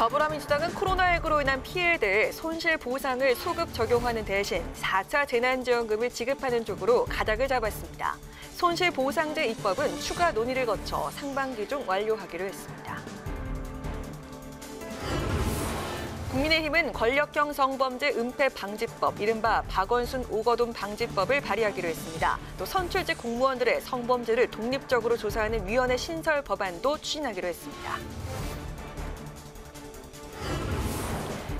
더불어민주당은 코로나19로 인한 피해에 대해 손실보상을 소급 적용하는 대신 4차 재난지원금을 지급하는 쪽으로 가닥을 잡았습니다. 손실보상제 입법은 추가 논의를 거쳐 상반기 중 완료하기로 했습니다. 국민의힘은 권력형 성범죄 은폐 방지법, 이른바 박원순 오거돈 방지법을 발의하기로 했습니다. 또 선출직 공무원들의 성범죄를 독립적으로 조사하는 위원회 신설 법안도 추진하기로 했습니다.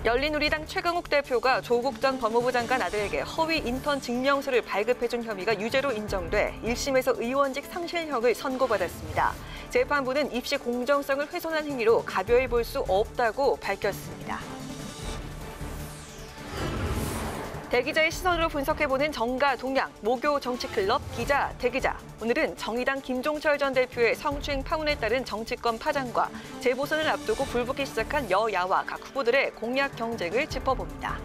열린우리당 최강욱 대표가 조국 전 법무부 장관 아들에게 허위 인턴 증명서를 발급해준 혐의가 유죄로 인정돼 1심에서 의원직 상실형을 선고받았습니다. 재판부는 입시 공정성을 훼손한 행위로 가벼이 볼 수 없다고 밝혔습니다. 대기자의 시선으로 분석해보는 정가 동향, 모교 정치클럽 기자, 대기자. 오늘은 정의당 김종철 전 대표의 성추행 파문에 따른 정치권 파장과 재보선을 앞두고 불붙기 시작한 여야와 각 후보들의 공약 경쟁을 짚어봅니다.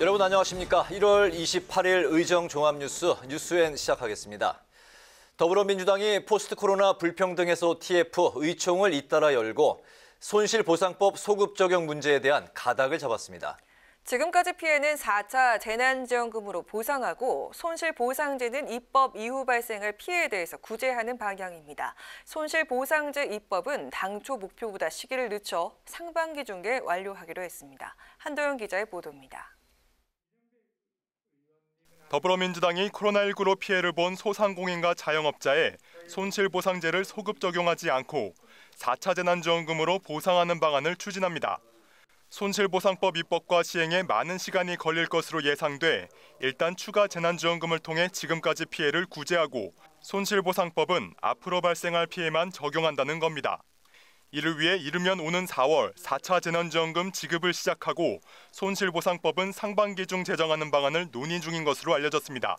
여러분 안녕하십니까? 1월 28일 의정 종합뉴스 뉴스엔 시작하겠습니다. 더불어민주당이 포스트 코로나 불평등 해소 TF 의총을 잇따라 열고 손실보상법 소급 적용 문제에 대한 가닥을 잡았습니다. 지금까지 피해는 4차 재난지원금으로 보상하고 손실보상제는 입법 이후 발생할 피해에 대해서 구제하는 방향입니다. 손실보상제 입법은 당초 목표보다 시기를 늦춰 상반기 중에 완료하기로 했습니다. 한도영 기자의 보도입니다. 더불어민주당이 코로나19로 피해를 본 소상공인과 자영업자에 손실보상제를 소급 적용하지 않고 4차 재난지원금으로 보상하는 방안을 추진합니다. 손실보상법 입법과 시행에 많은 시간이 걸릴 것으로 예상돼 일단 추가 재난지원금을 통해 지금까지 피해를 구제하고 손실보상법은 앞으로 발생할 피해만 적용한다는 겁니다. 이를 위해 이르면 오는 4월 4차 재난지원금 지급을 시작하고 손실보상법은 상반기 중 제정하는 방안을 논의 중인 것으로 알려졌습니다.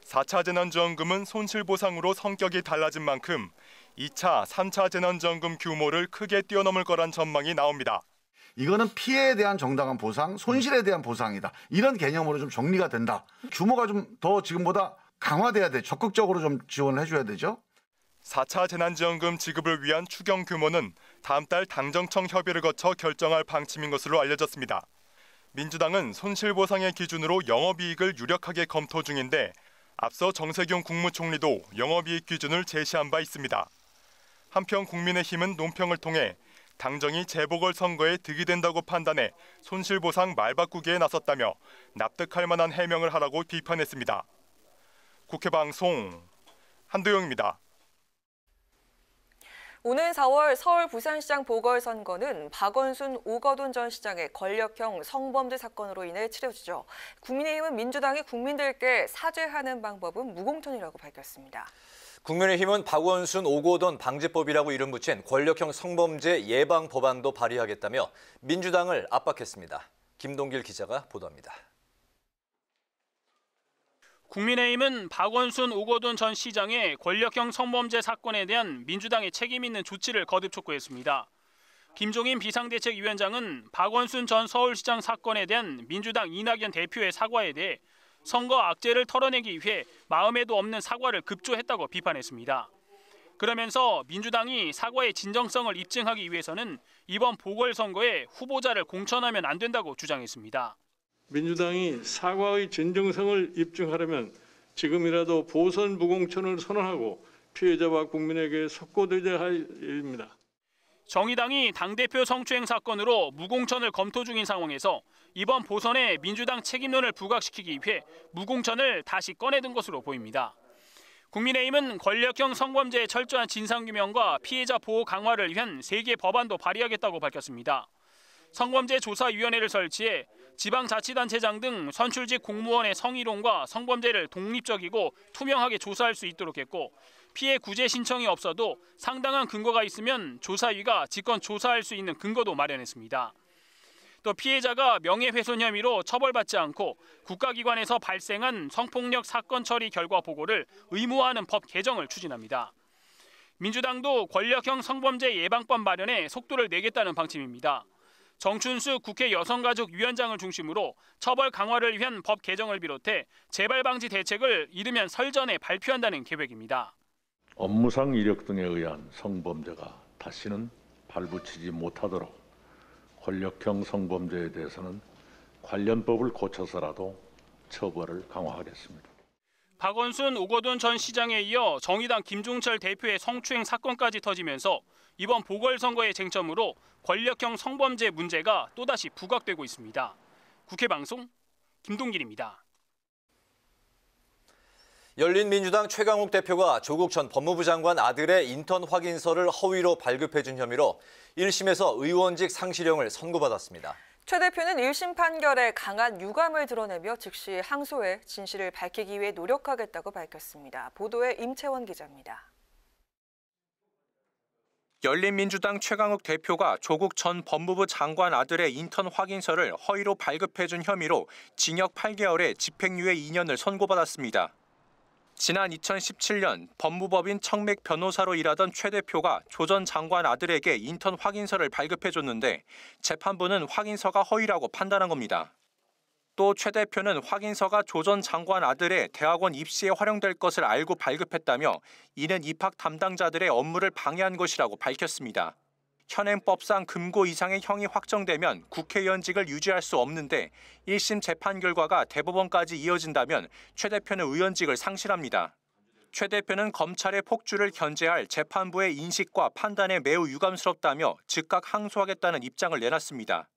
4차 재난지원금은 손실보상으로 성격이 달라진 만큼 2차, 3차 재난지원금 규모를 크게 뛰어넘을 거란 전망이 나옵니다. 이거는 피해에 대한 정당한 보상, 손실에 대한 보상이다. 이런 개념으로 좀 정리가 된다. 규모가 좀 더 지금보다 강화돼야 돼. 적극적으로 좀 지원을 해줘야 되죠. 4차 재난지원금 지급을 위한 추경 규모는 다음 달 당정청 협의를 거쳐 결정할 방침인 것으로 알려졌습니다. 민주당은 손실보상의 기준으로 영업이익을 유력하게 검토 중인데 앞서 정세균 국무총리도 영업이익 기준을 제시한 바 있습니다. 한편 국민의힘은 논평을 통해 당정이 재보궐선거에 득이 된다고 판단해 손실보상 말바꾸기에 나섰다며 납득할 만한 해명을 하라고 비판했습니다. 국회방송 한도영입니다. 오는 4월 서울 부산시장 보궐선거는 박원순, 오거돈 전 시장의 권력형 성범죄 사건으로 인해 치러지죠. 국민의힘은 민주당이 국민들께 사죄하는 방법은 무공천이라고 밝혔습니다. 국민의힘은 박원순, 오거돈 방지법이라고 이름 붙인 권력형 성범죄 예방 법안도 발의하겠다며 민주당을 압박했습니다. 김동길 기자가 보도합니다. 국민의힘은 박원순, 오거돈 전 시장의 권력형 성범죄 사건에 대한 민주당의 책임 있는 조치를 거듭 촉구했습니다. 김종인 비상대책위원장은 박원순 전 서울시장 사건에 대한 민주당 이낙연 대표의 사과에 대해 선거 악재를 털어내기 위해 마음에도 없는 사과를 급조했다고 비판했습니다. 그러면서 민주당이 사과의 진정성을 입증하기 위해서는 이번 보궐선거에 후보자를 공천하면 안 된다고 주장했습니다. 민주당이 사과의 진정성을 입증하려면 지금이라도 보선 무공천을 선언하고 피해자와 국민에게 속고되어야 할 일입니다. 정의당이 당대표 성추행 사건으로 무공천을 검토 중인 상황에서 이번 보선에 민주당 책임론을 부각시키기 위해 무공천을 다시 꺼내든 것으로 보입니다. 국민의힘은 권력형 성범죄의 철저한 진상규명과 피해자 보호 강화를 위한 3개 법안도 발의하겠다고 밝혔습니다. 성범죄조사위원회를 설치해 지방자치단체장 등 선출직 공무원의 성희롱과 성범죄를 독립적이고 투명하게 조사할 수 있도록 했고 피해 구제 신청이 없어도 상당한 근거가 있으면 조사위가 직권 조사할 수 있는 근거도 마련했습니다. 또 피해자가 명예훼손 혐의로 처벌받지 않고 국가기관에서 발생한 성폭력 사건 처리 결과 보고를 의무화하는 법 개정을 추진합니다. 민주당도 권력형 성범죄 예방법 마련에 속도를 내겠다는 방침입니다. 정춘수 국회 여성가족위원장을 중심으로 처벌 강화를 위한 법 개정을 비롯해 재발 방지 대책을 이르면 설 전에 발표한다는 계획입니다. 업무상 이력 등에 의한 성범죄가 다시는 발붙이지 못하도록 권력형 성범죄에 대해서는 관련 법을 고쳐서라도 처벌을 강화하겠습니다. 박원순, 오거돈 전 시장에 이어 정의당 김종철 대표의 성추행 사건까지 터지면서 이번 보궐선거의 쟁점으로 권력형 성범죄 문제가 또다시 부각되고 있습니다. 국회방송 김동길입니다. 열린민주당 최강욱 대표가 조국 전 법무부 장관 아들의 인턴 확인서를 허위로 발급해준 혐의로 1심에서 의원직 상실형을 선고받았습니다. 최 대표는 1심 판결에 강한 유감을 드러내며 즉시 항소해 진실을 밝히기 위해 노력하겠다고 밝혔습니다. 보도에 임채원 기자입니다. 열린민주당 최강욱 대표가 조국 전 법무부 장관 아들의 인턴 확인서를 허위로 발급해준 혐의로 징역 8개월에 집행유예 2년을 선고받았습니다. 지난 2017년 법무법인 청맥 변호사로 일하던 최 대표가 조 전 장관 아들에게 인턴 확인서를 발급해줬는데 재판부는 확인서가 허위라고 판단한 겁니다. 또 최 대표는 확인서가 조 전 장관 아들의 대학원 입시에 활용될 것을 알고 발급했다며 이는 입학 담당자들의 업무를 방해한 것이라고 밝혔습니다. 현행법상 금고 이상의 형이 확정되면 국회의원직을 유지할 수 없는데 1심 재판 결과가 대법원까지 이어진다면 최 대표는 의원직을 상실합니다. 최 대표는 검찰의 폭주를 견제할 재판부의 인식과 판단에 매우 유감스럽다며 즉각 항소하겠다는 입장을 내놨습니다.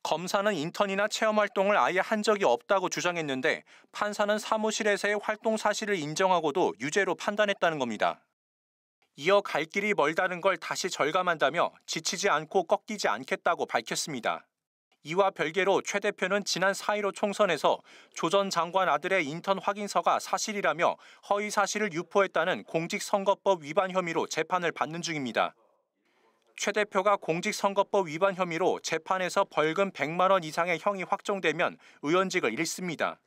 검사는 인턴이나 체험 활동을 아예 한 적이 없다고 주장했는데 판사는 사무실에서의 활동 사실을 인정하고도 유죄로 판단했다는 겁니다. 이어 갈 길이 멀다는 걸 다시 절감한다며 지치지 않고 꺾이지 않겠다고 밝혔습니다. 이와 별개로 최 대표는 지난 4.15 총선에서 조 전 장관 아들의 인턴 확인서가 사실이라며 허위 사실을 유포했다는 공직선거법 위반 혐의로 재판을 받는 중입니다. 최 대표가 공직선거법 위반 혐의로 재판에서 벌금 100만 원 이상의 형이 확정되면 의원직을 잃습니다.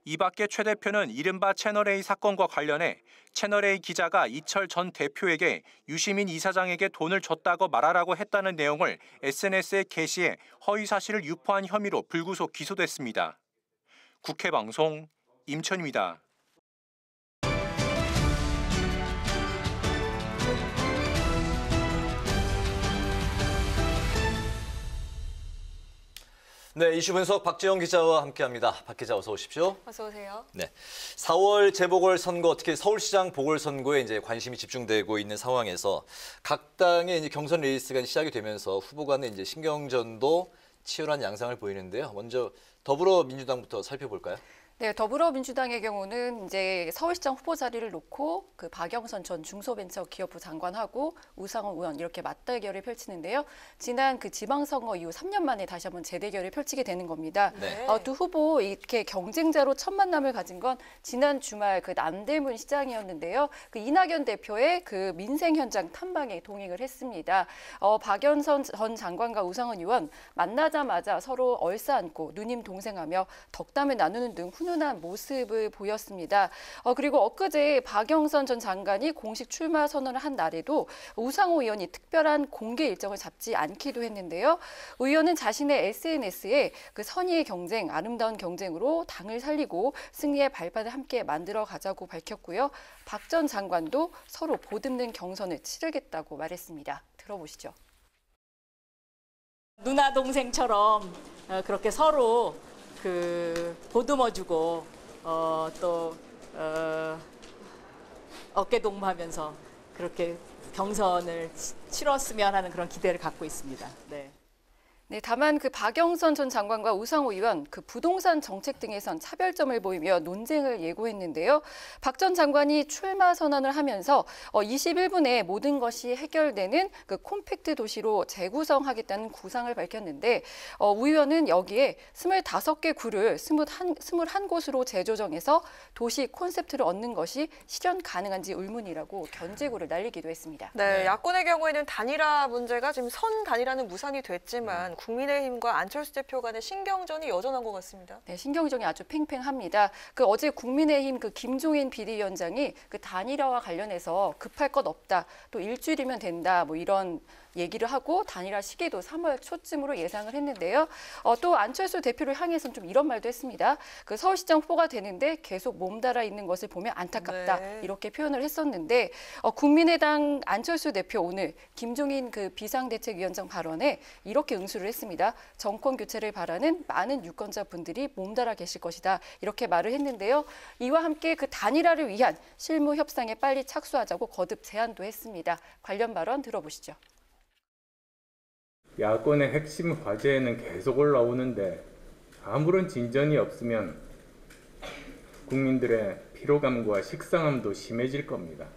이 밖에 최 대표는 이른바 채널A 사건과 관련해 채널A 기자가 이철 전 대표에게 유시민 이사장에게 돈을 줬다고 말하라고 했다는 내용을 SNS에 게시해 허위 사실을 유포한 혐의로 불구속 기소됐습니다. 국회방송 임천입니다. 네, 이슈 분석 박지영 기자와 함께합니다. 박 기자 어서 오십시오. 어서 오세요. 네, 4월 재보궐선거, 특히 서울시장 보궐선거에 이제 관심이 집중되고 있는 상황에서 각 당의 이제 경선 레이스가 시작이 되면서 후보 간의 이제 신경전도 치열한 양상을 보이는데요. 먼저 더불어민주당부터 살펴볼까요? 네, 더불어민주당의 경우는 이제 서울시장 후보 자리를 놓고 그 박영선 전 중소벤처기업부 장관하고 우상호 의원 이렇게 맞대결을 펼치는데요. 지난 그 지방선거 이후 3년 만에 다시 한번 재대결을 펼치게 되는 겁니다. 네. 두 후보 이렇게 경쟁자로 첫 만남을 가진 건 지난 주말 그 남대문 시장이었는데요. 그 이낙연 대표의 그 민생 현장 탐방에 동행을 했습니다. 박영선 전 장관과 우상호 의원 만나자마자 서로 얼싸안고 누님 동생하며 덕담을 나누는 등 훈훈한 모습을 보였습니다. 그리고 엊그제 박영선 전 장관이 공식 출마 선언을 한 날에도 우상호 의원이 특별한 공개 일정을 잡지 않기도 했는데요. 의원은 자신의 SNS에 그 선의의 경쟁, 아름다운 경쟁으로 당을 살리고 승리의 발판을 함께 만들어 가자고 밝혔고요. 박 전 장관도 서로 보듬는 경선을 치르겠다고 말했습니다. 들어보시죠. 누나 동생처럼 그렇게 서로 보듬어주고 또 어깨 동무하면서 그렇게 경선을 치렀으면 하는 그런 기대를 갖고 있습니다. 네. 네, 다만 그 박영선 전 장관과 우상호 의원 그 부동산 정책 등에선 차별점을 보이며 논쟁을 예고했는데요. 박 전 장관이 출마 선언을 하면서 21분 내에 모든 것이 해결되는 그 콤팩트 도시로 재구성하겠다는 구상을 밝혔는데 우 의원은 여기에 25개 구를 21곳으로 재조정해서 도시 콘셉트를 얻는 것이 실현 가능한지 의문이라고 견제구를 날리기도 했습니다. 네, 야권의 경우에는 단일화 문제가 지금 선 단일화는 무산이 됐지만 일단 국민의힘과 안철수 대표 간의 신경전이 여전한 것 같습니다. 네, 신경전이 아주 팽팽합니다. 어제 국민의힘 김종인 비대위원장이 단일화와 관련해서 급할 것 없다, 또 일주일이면 된다, 뭐 이런 얘기를 하고 단일화 시기도 3월 초쯤으로 예상을 했는데요. 또 안철수 대표를 향해서는 좀 이런 말도 했습니다. 서울시장 후보가 되는데 계속 몸달아 있는 것을 보면 안타깝다, 네. 이렇게 표현을 했었는데 국민의당 안철수 대표 오늘 김종인 비상대책위원장 발언에 이렇게 응수를 했습니다. 정권 교체를 바라는 많은 유권자분들이 몸달아 계실 것이다, 이렇게 말을 했는데요. 이와 함께 단일화를 위한 실무 협상에 빨리 착수하자고 거듭 제안도 했습니다. 관련 발언 들어보시죠. 야권의 핵심 과제는 계속 올라오는데 아무런 진전이 없으면 국민들의 피로감과 식상함도 심해질 겁니다.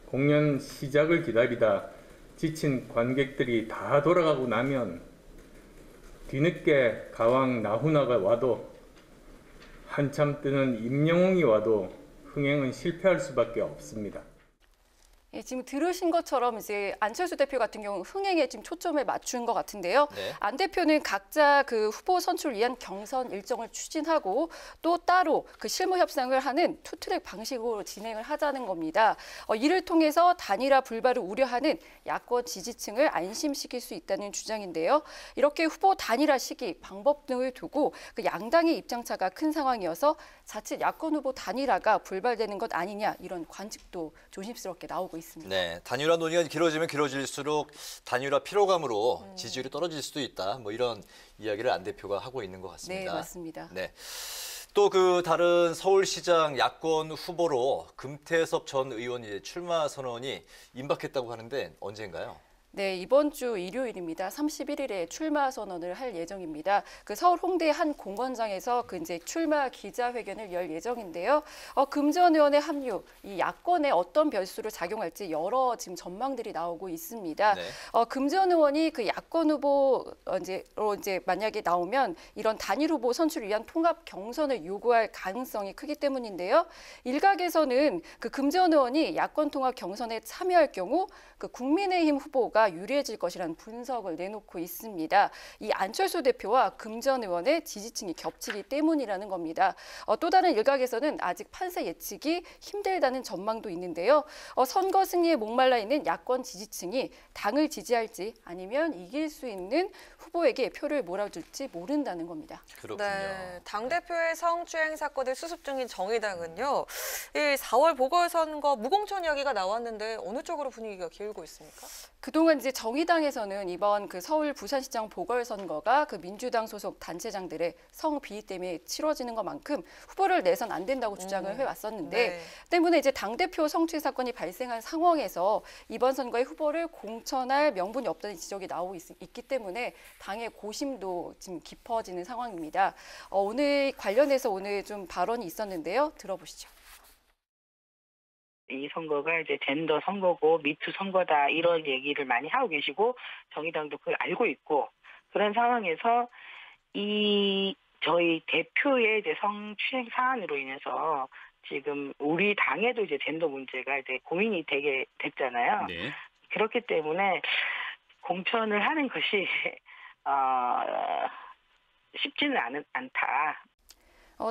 공연 시작을 기다리다 지친 관객들이 다 돌아가고 나면 뒤늦게 가왕 나훈아가 와도 한참 뜨는 임영웅이 와도 흥행은 실패할 수밖에 없습니다. 예, 지금 들으신 것처럼 이제 안철수 대표 같은 경우 흥행에 지금 초점을 맞춘 것 같은데요. 네. 안 대표는 각자 후보 선출을 위한 경선 일정을 추진하고 또 따로 실무 협상을 하는 투트랙 방식으로 진행을 하자는 겁니다. 이를 통해서 단일화 불발을 우려하는 야권 지지층을 안심시킬 수 있다는 주장인데요. 이렇게 후보 단일화 시기, 방법 등을 두고 양당의 입장차가 큰 상황이어서 자칫 야권 후보 단일화가 불발되는 것 아니냐, 이런 관측도 조심스럽게 나오고 있습니다. 네, 단일화 논의가 길어지면 길어질수록 단일화 피로감으로 지지율이 떨어질 수도 있다, 뭐 이런 이야기를 안 대표가 하고 있는 것 같습니다. 네, 맞습니다. 네. 또 다른 서울시장 야권 후보로 금태섭 전 의원이 출마 선언이 임박했다고 하는데 언젠가요? 네, 이번 주 일요일입니다. 31일에 출마 선언을 할 예정입니다. 서울 홍대 한 공원장에서 이제 출마 기자회견을 열 예정인데요. 금 전 의원의 합류, 이 야권에 어떤 변수로 작용할지 여러 지금 전망들이 나오고 있습니다. 네. 금 전 의원이 야권 후보로 이제 만약에 나오면 이런 단일 후보 선출을 위한 통합 경선을 요구할 가능성이 크기 때문인데요. 일각에서는 금 전 의원이 야권 통합 경선에 참여할 경우 국민의힘 후보가 유리해질 것이라는 분석을 내놓고 있습니다. 이 안철수 대표와 금 전 의원의 지지층이 겹치기 때문이라는 겁니다. 또 다른 일각에서는 아직 판세 예측이 힘들다는 전망도 있는데요. 선거 승리에 목말라 있는 야권 지지층이 당을 지지할지 아니면 이길 수 있는 후보에게 표를 몰아줄지 모른다는 겁니다. 그렇군요. 네, 당대표의 성추행 사건을 수습 중인 정의당은요. 이 4월 보궐선거 무공천 이야기가 나왔는데 어느 쪽으로 분위기가 기울고 있습니까? 그동안 이제 정의당에서는 이번 서울 부산시장 보궐선거가 민주당 소속 단체장들의 성비위 때문에 치러지는 것만큼 후보를 내선 안 된다고 주장을 해왔었는데 네. 때문에 이제 당대표 성추행 사건이 발생한 상황에서 이번 선거에 후보를 공천할 명분이 없다는 지적이 나오고 있기 때문에 당의 고심도 지금 깊어지는 상황입니다. 오늘 관련해서 오늘 좀 발언이 있었는데요. 들어보시죠. 이 선거가 이제 젠더 선거고 미투 선거다, 이런 얘기를 많이 하고 계시고 정의당도 그걸 알고 있고, 그런 상황에서 저희 대표의 이제 성추행 사안으로 인해서 지금 우리 당에도 이제 젠더 문제가 이제 고민이 되게 됐잖아요. 네. 그렇기 때문에 공천을 하는 것이 쉽지는 않다.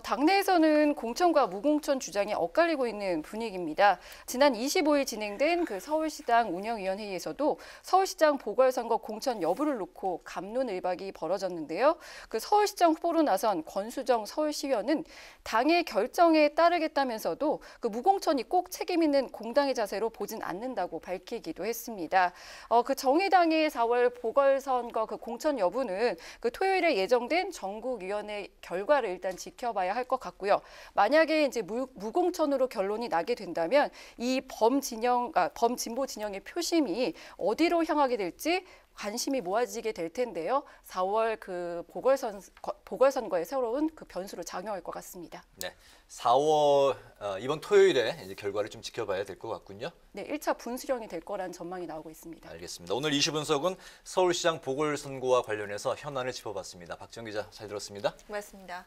당내에서는 공천과 무공천 주장이 엇갈리고 있는 분위기입니다. 지난 25일 진행된 서울시당 운영위원회의에서도 서울시장 보궐선거 공천 여부를 놓고 갑론을박이 벌어졌는데요. 서울시장 후보로 나선 권수정 서울시의원은 당의 결정에 따르겠다면서도 무공천이 꼭 책임 있는 공당의 자세로 보진 않는다고 밝히기도 했습니다. 정의당의 4월 보궐선거 공천 여부는 토요일에 예정된 전국위원회 결과를 일단 지켜봐야 할 것 같고요. 만약에 이제 무공천으로 결론이 나게 된다면 이 범진보 진영의 표심이 어디로 향하게 될지 관심이 모아지게 될 텐데요. 4월 보궐선거에 새로운 변수로 작용할 것 같습니다. 네, 4월 이번 토요일에 이제 결과를 좀 지켜봐야 될 것 같군요. 네, 1차 분수령이 될 거라는 전망이 나오고 있습니다. 알겠습니다. 오늘 이슈 분석은 서울시장 보궐선거와 관련해서 현안을 짚어봤습니다. 박지영 기자, 잘 들었습니다. 고맙습니다.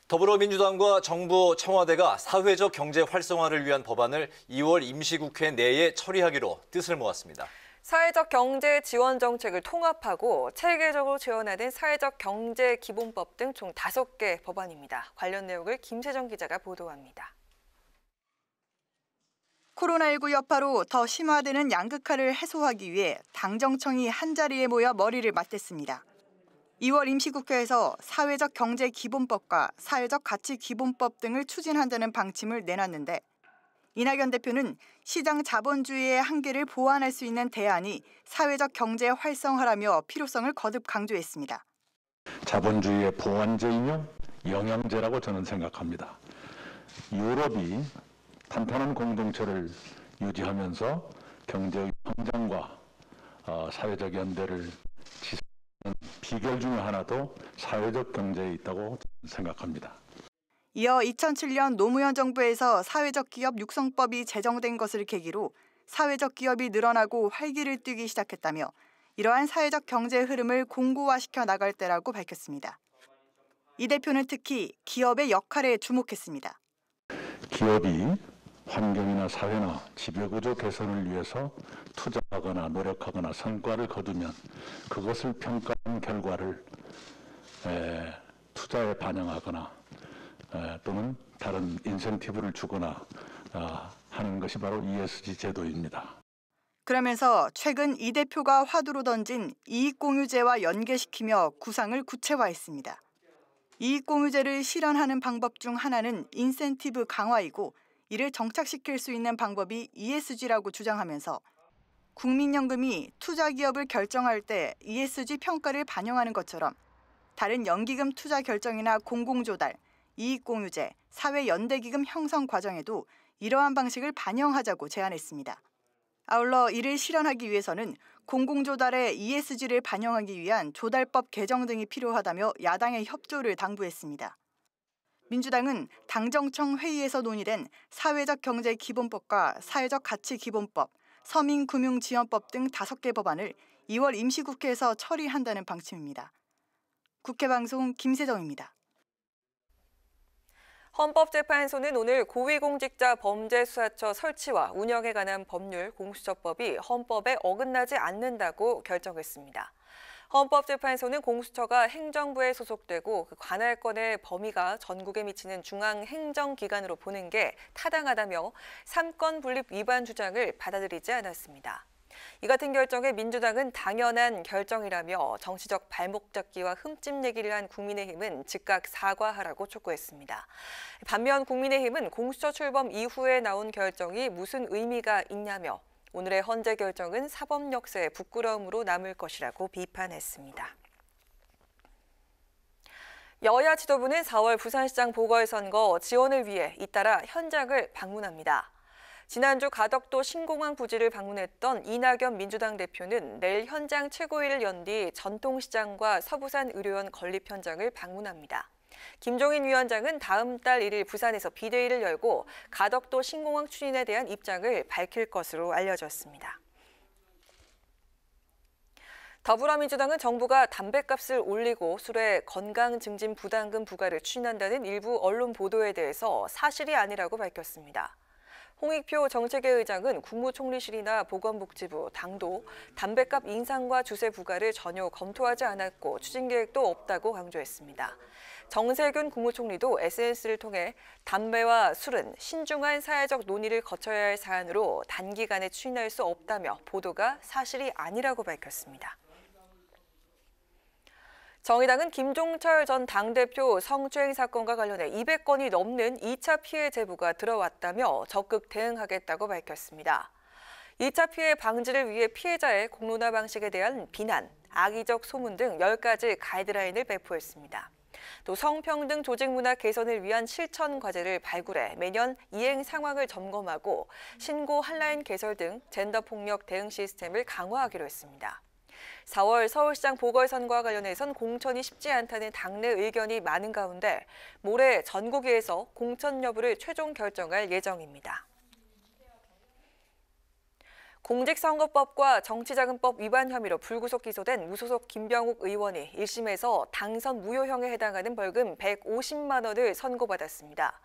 더불어민주당과 정부, 청와대가 사회적 경제 활성화를 위한 법안을 2월 임시국회 내에 처리하기로 뜻을 모았습니다. 사회적 경제 지원 정책을 통합하고 체계적으로 지원하는 사회적 경제 기본법 등 총 5개 법안입니다. 관련 내용을 김세정 기자가 보도합니다. 코로나19 여파로 더 심화되는 양극화를 해소하기 위해 당정청이 한자리에 모여 머리를 맞댔습니다. 2월 임시국회에서 사회적 경제 기본법과 사회적 가치 기본법 등을 추진한다는 방침을 내놨는데 이낙연 대표는 시장 자본주의의 한계를 보완할 수 있는 대안이 사회적 경제 활성화라며 필요성을 거듭 강조했습니다. 자본주의의 보완제이며 영양제라고 저는 생각합니다. 유럽이 탄탄한 공동체를 유지하면서 경제의 성장과 사회적 연대를 지속하는 비결 중에 하나도 사회적 경제에 있다고 생각합니다. 이어 2007년 노무현 정부에서 사회적 기업 육성법이 제정된 것을 계기로 사회적 기업이 늘어나고 활기를 띠기 시작했다며 이러한 사회적 경제 흐름을 공고화시켜 나갈 때라고 밝혔습니다. 이 대표는 특히 기업의 역할에 주목했습니다. 기업이 환경이나 사회나 지배구조 개선을 위해서 투자하거나 노력하거나 성과를 거두면 그것을 평가한 결과를 투자에 반영하거나 또는 다른 인센티브를 주거나 하는 것이 바로 ESG 제도입니다. 그러면서 최근 이 대표가 화두로 던진 이익공유제와 연계시키며 구상을 구체화했습니다. 이익공유제를 실현하는 방법 중 하나는 인센티브 강화이고 이를 정착시킬 수 있는 방법이 ESG라고 주장하면서 국민연금이 투자기업을 결정할 때 ESG 평가를 반영하는 것처럼 다른 연기금 투자 결정이나 공공조달, 이익공유제, 사회연대기금 형성 과정에도 이러한 방식을 반영하자고 제안했습니다. 아울러 이를 실현하기 위해서는 공공조달에 ESG를 반영하기 위한 조달법 개정 등이 필요하다며 야당의 협조를 당부했습니다. 민주당은 당정청 회의에서 논의된 사회적 경제 기본법과 사회적 가치 기본법, 서민금융지원법 등 5개 법안을 2월 임시국회에서 처리한다는 방침입니다. 국회방송 김세정입니다. 헌법재판소는 오늘 고위공직자 범죄수사처 설치와 운영에 관한 법률 공수처법이 헌법에 어긋나지 않는다고 결정했습니다. 헌법재판소는 공수처가 행정부에 소속되고 그 관할권의 범위가 전국에 미치는 중앙행정기관으로 보는 게 타당하다며 삼권 분립 위반 주장을 받아들이지 않았습니다. 이 같은 결정에 민주당은 당연한 결정이라며 정치적 발목 잡기와 흠집 내기를 한 국민의힘은 즉각 사과하라고 촉구했습니다. 반면 국민의힘은 공수처 출범 이후에 나온 결정이 무슨 의미가 있냐며 오늘의 헌재 결정은 사법 역사의 부끄러움으로 남을 것이라고 비판했습니다. 여야 지도부는 4월 부산시장 보궐선거 지원을 위해 잇따라 현장을 방문합니다. 지난주 가덕도 신공항 부지를 방문했던 이낙연 민주당 대표는 내일 현장 최고위를 연 뒤 전통시장과 서부산 의료원 건립 현장을 방문합니다. 김종인 위원장은 다음 달 1일 부산에서 비대위를 열고 가덕도 신공항 추진에 대한 입장을 밝힐 것으로 알려졌습니다. 더불어민주당은 정부가 담뱃값을 올리고 술에 건강증진 부담금 부과를 추진한다는 일부 언론 보도에 대해서 사실이 아니라고 밝혔습니다. 홍익표 정책위 의장은 국무총리실이나 보건복지부, 당도 담뱃값 인상과 주세 부과를 전혀 검토하지 않았고 추진 계획도 없다고 강조했습니다. 정세균 국무총리도 SNS를 통해 담배와 술은 신중한 사회적 논의를 거쳐야 할 사안으로 단기간에 추진할 수 없다며 보도가 사실이 아니라고 밝혔습니다. 정의당은 김종철 전 당대표 성추행 사건과 관련해 200건이 넘는 2차 피해 제보가 들어왔다며 적극 대응하겠다고 밝혔습니다. 2차 피해 방지를 위해 피해자의 공론화 방식에 대한 비난, 악의적 소문 등 10가지 가이드라인을 배포했습니다. 또 성평등 조직 문화 개선을 위한 실천 과제를 발굴해 매년 이행 상황을 점검하고 신고 한라인 개설 등 젠더 폭력 대응 시스템을 강화하기로 했습니다. 4월 서울시장 보궐선거와 관련해선 공천이 쉽지 않다는 당내 의견이 많은 가운데 모레 전국위에서 공천 여부를 최종 결정할 예정입니다. 공직선거법과 정치자금법 위반 혐의로 불구속 기소된 무소속 김병욱 의원이 1심에서 당선 무효형에 해당하는 벌금 150만 원을 선고받았습니다.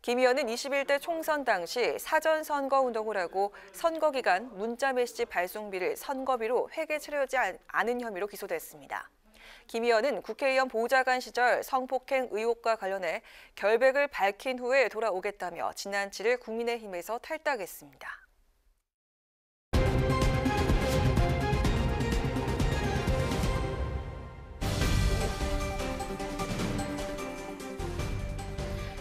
김 의원은 21대 총선 당시 사전 선거 운동을 하고 선거 기간 문자 메시지 발송비를 선거비로 회계 치르지 않은 혐의로 기소됐습니다. 김 의원은 국회의원 보좌관 시절 성폭행 의혹과 관련해 결백을 밝힌 후에 돌아오겠다며 지난 7일 국민의힘에서 탈당했습니다.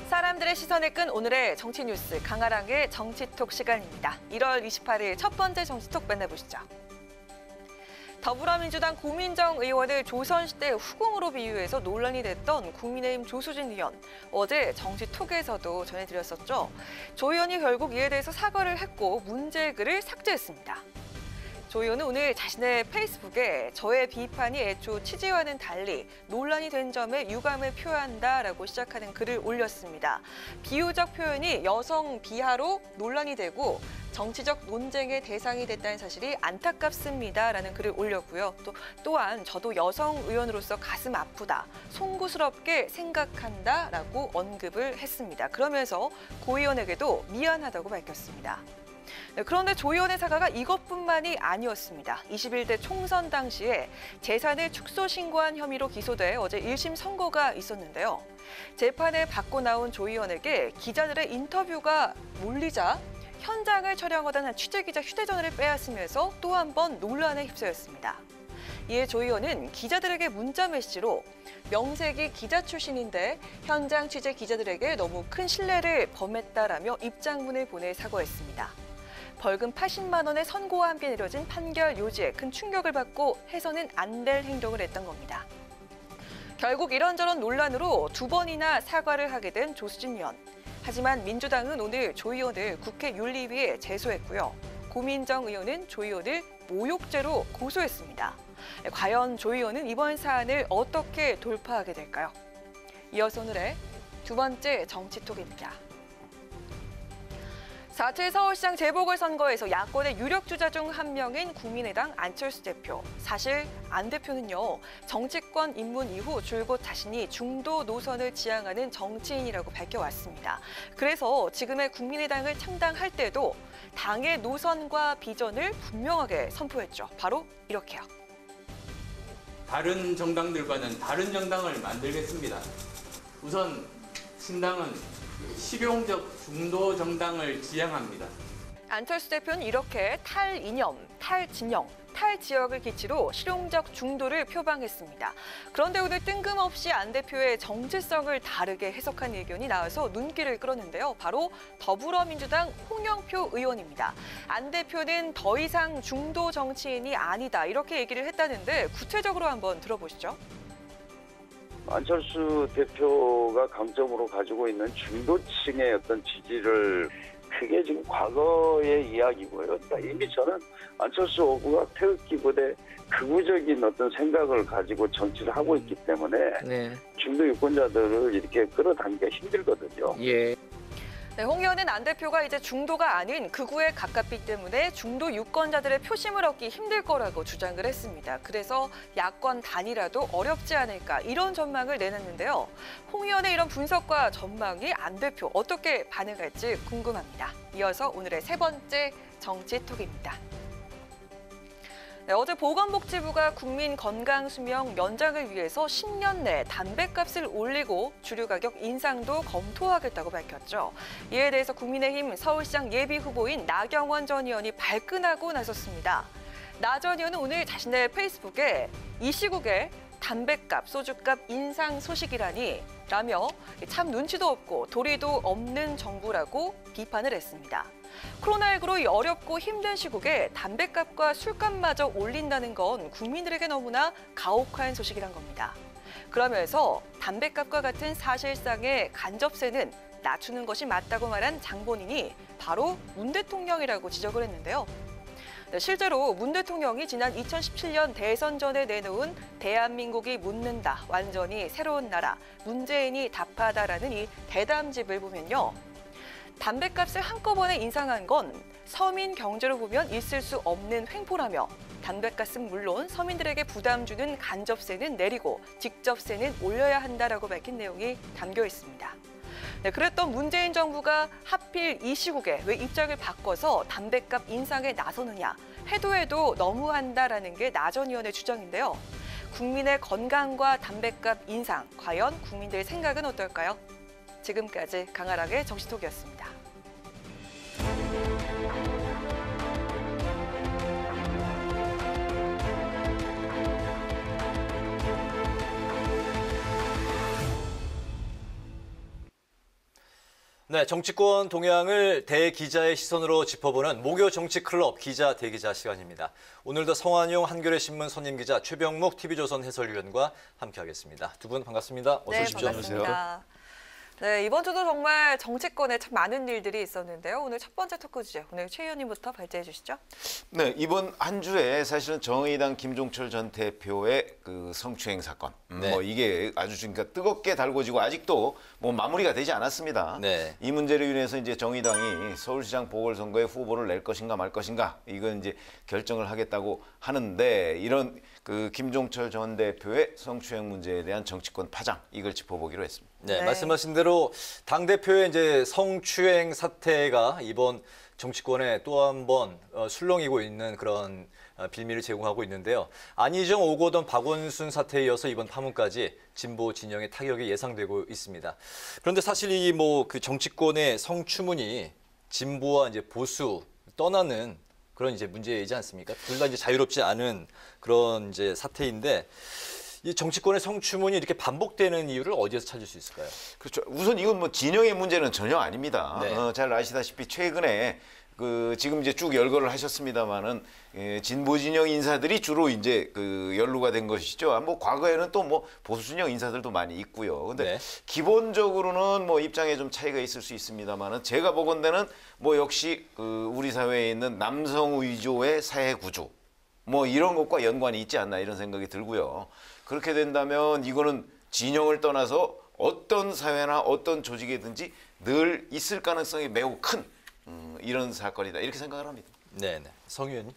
사람들의 시선을 끈 오늘의 정치 뉴스 강아랑의 정치톡 시간입니다. 1월 28일 첫 번째 정치톡 만나보시죠. 더불어민주당 고민정 의원을 조선시대 후궁으로 비유해서 논란이 됐던 국민의힘 조수진 의원. 어제 정치톡에서도 전해드렸었죠. 조 의원이 결국 이에 대해서 사과를 했고 문제글을 삭제했습니다. 조 의원은 오늘 자신의 페이스북에 저의 비판이 애초 취지와는 달리 논란이 된 점에 유감을 표한다라고 시작하는 글을 올렸습니다. 비유적 표현이 여성 비하로 논란이 되고 정치적 논쟁의 대상이 됐다는 사실이 안타깝습니다라는 글을 올렸고요. 또한 저도 여성 의원으로서 가슴 아프다, 송구스럽게 생각한다라고 언급을 했습니다. 그러면서 고 의원에게도 미안하다고 밝혔습니다. 그런데 조 의원의 사과가 이것뿐만이 아니었습니다. 21대 총선 당시에 재산을 축소 신고한 혐의로 기소돼 어제 1심 선고가 있었는데요. 재판을 받고 나온 조 의원에게 기자들의 인터뷰가 몰리자 현장을 촬영하던 한 취재기자 휴대전화를 빼앗으면서 또 한 번 논란에 휩싸였습니다. 이에 조 의원은 기자들에게 문자 메시지로 명색이 기자 출신인데 현장 취재 기자들에게 너무 큰 신뢰를 범했다라며 입장문을 보내 사과했습니다. 벌금 80만 원의 선고와 함께 내려진 판결 요지에 큰 충격을 받고 해서는 안 될 행동을 했던 겁니다. 결국 이런저런 논란으로 2번이나 사과를 하게 된 조수진 의원. 하지만 민주당은 오늘 조 의원을 국회 윤리위에 제소했고요. 고민정 의원은 조 의원을 모욕죄로 고소했습니다. 과연 조 의원은 이번 사안을 어떻게 돌파하게 될까요? 이어서 오늘의 두 번째 정치톡입니다. 4.7 서울시장 재보궐선거에서 야권의 유력 주자 중 한 명인 국민의당 안철수 대표. 사실 안 대표는요, 정치권 입문 이후 줄곧 자신이 중도 노선을 지향하는 정치인이라고 밝혀왔습니다. 그래서 지금의 국민의당을 창당할 때도 당의 노선과 비전을 분명하게 선포했죠. 바로 이렇게요. 다른 정당들과는 다른 정당을 만들겠습니다. 우선 신당은 실용적 중도 정당을 지향합니다. 안철수 대표는 이렇게 탈이념, 탈진영, 탈지역을 기치로 실용적 중도를 표방했습니다. 그런데 오늘 뜬금없이 안 대표의 정체성을 다르게 해석한 의견이 나와서 눈길을 끌었는데요. 바로 더불어민주당 홍영표 의원입니다. 안 대표는 더 이상 중도 정치인이 아니다 이렇게 얘기를 했다는데 구체적으로 한번 들어보시죠. 안철수 대표가 강점으로 가지고 있는 중도층의 어떤 지지를 그게 지금 과거의 이야기고요. 이미 저는 안철수 후보가 태극기 부대 극우적인 어떤 생각을 가지고 정치를 하고 있기 때문에 중도 유권자들을 이렇게 끌어당기기가 힘들거든요. 네, 홍 의원은 안 대표가 이제 중도가 아닌 극우에 가깝기 때문에 중도 유권자들의 표심을 얻기 힘들 거라고 주장을 했습니다. 그래서 야권 단일화도 어렵지 않을까 이런 전망을 내놨는데요. 홍 의원의 이런 분석과 전망이 안 대표 어떻게 반응할지 궁금합니다. 이어서 오늘의 세 번째 정치톡입니다. 네, 어제 보건복지부가 국민 건강수명 연장을 위해서 10년 내 담뱃값을 올리고 주류 가격 인상도 검토하겠다고 밝혔죠. 이에 대해서 국민의힘 서울시장 예비후보인 나경원 전 의원이 발끈하고 나섰습니다. 나 전 의원은 오늘 자신의 페이스북에 이 시국에 담뱃값, 소주값 인상 소식이라니 라며 참 눈치도 없고 도리도 없는 정부라고 비판을 했습니다. 코로나19로 이 어렵고 힘든 시국에 담뱃값과 술값마저 올린다는 건 국민들에게 너무나 가혹한 소식이란 겁니다. 그러면서 담뱃값과 같은 사실상의 간접세는 낮추는 것이 맞다고 말한 장본인이 바로 문 대통령이라고 지적을 했는데요. 실제로 문 대통령이 지난 2017년 대선 전에 내놓은 대한민국이 묻는다, 완전히 새로운 나라, 문재인이 답하다라는 이 대담집을 보면요. 담뱃값을 한꺼번에 인상한 건 서민 경제로 보면 있을 수 없는 횡포라며 담뱃값은 물론 서민들에게 부담 주는 간접세는 내리고 직접세는 올려야 한다라고 밝힌 내용이 담겨 있습니다. 네, 그랬던 문재인 정부가 하필 이 시국에 왜 입장을 바꿔서 담뱃값 인상에 나서느냐. 해도 너무한다라는 게 나 전 의원의 주장인데요. 국민의 건강과 담뱃값 인상, 과연 국민들의 생각은 어떨까요? 지금까지 강아락의 정치톡이었습니다. 네, 정치권 동향을 대기자의 시선으로 짚어보는 목요 정치클럽 기자 대기자 시간입니다. 오늘도 성완용 한겨레 신문 손님 기자 최병묵 TV조선 해설위원과 함께하겠습니다. 두 분 반갑습니다. 어서 오십시오. 반갑습니다. 네, 이번 주도 정말 정치권에 참 많은 일들이 있었는데요. 오늘 첫 번째 토크 주제, 오늘 최 의원님부터 발제해 주시죠. 네, 이번 한 주에 사실은 정의당 김종철 전 대표의 그 성추행 사건, 네. 뭐 이게 아주 그러니까 뜨겁게 달궈지고 아직도 뭐 마무리가 되지 않았습니다. 네. 이 문제로 인해서 이제 정의당이 서울시장 보궐선거에 후보를 낼 것인가 말 것인가 이건 이제 결정을 하겠다고 하는데 이런 그 김종철 전 대표의 성추행 문제에 대한 정치권 파장 이걸 짚어보기로 했습니다. 네, 말씀하신 대로 당 대표의 이제 성추행 사태가 이번 정치권에 또 한 번 술렁이고 있는 그런 빌미를 제공하고 있는데요. 안희정 오거돈 박원순 사태에 이어서 이번 파문까지 진보 진영의 타격이 예상되고 있습니다. 그런데 사실 이 뭐 그 정치권의 성추문이 진보와 이제 보수 떠나는 그런 이제 문제이지 않습니까? 둘 다 이제 자유롭지 않은 그런 이제 사태인데. 이 정치권의 성추문이 이렇게 반복되는 이유를 어디에서 찾을 수 있을까요? 그렇죠. 우선 이건 뭐 진영의 문제는 전혀 아닙니다. 네. 잘 아시다시피 최근에 그 지금 이제 쭉 열거를 하셨습니다만은 진보 진영 인사들이 주로 이제 그 연루가 된 것이죠. 뭐 과거에는 또 뭐 보수 진영 인사들도 많이 있고요. 근데 네. 기본적으로는 뭐 입장에 좀 차이가 있을 수 있습니다만은 제가 보건대는 뭐 역시 그 우리 사회에 있는 남성 위주의 사회 구조 뭐 이런 것과 연관이 있지 않나 이런 생각이 들고요. 그렇게 된다면 이거는 진영을 떠나서 어떤 사회나 어떤 조직이든지 늘 있을 가능성이 매우 큰 이런 사건이다 이렇게 생각을 합니다. 네, 성 의원님.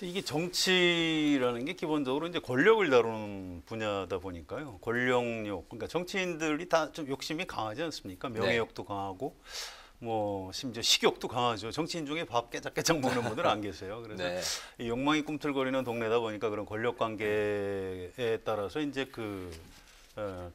이게 정치라는 게 기본적으로 이제 권력을 다루는 분야다 보니까요. 권력욕, 그러니까 정치인들이 다 좀 욕심이 강하지 않습니까? 명예욕도 강하고. 뭐 심지어 식욕도 강하죠. 정치인 중에 밥 깨작깨작 먹는 분들 안 계세요. 그래서 네. 이 욕망이 꿈틀거리는 동네다 보니까 그런 권력 관계에 따라서 이제 그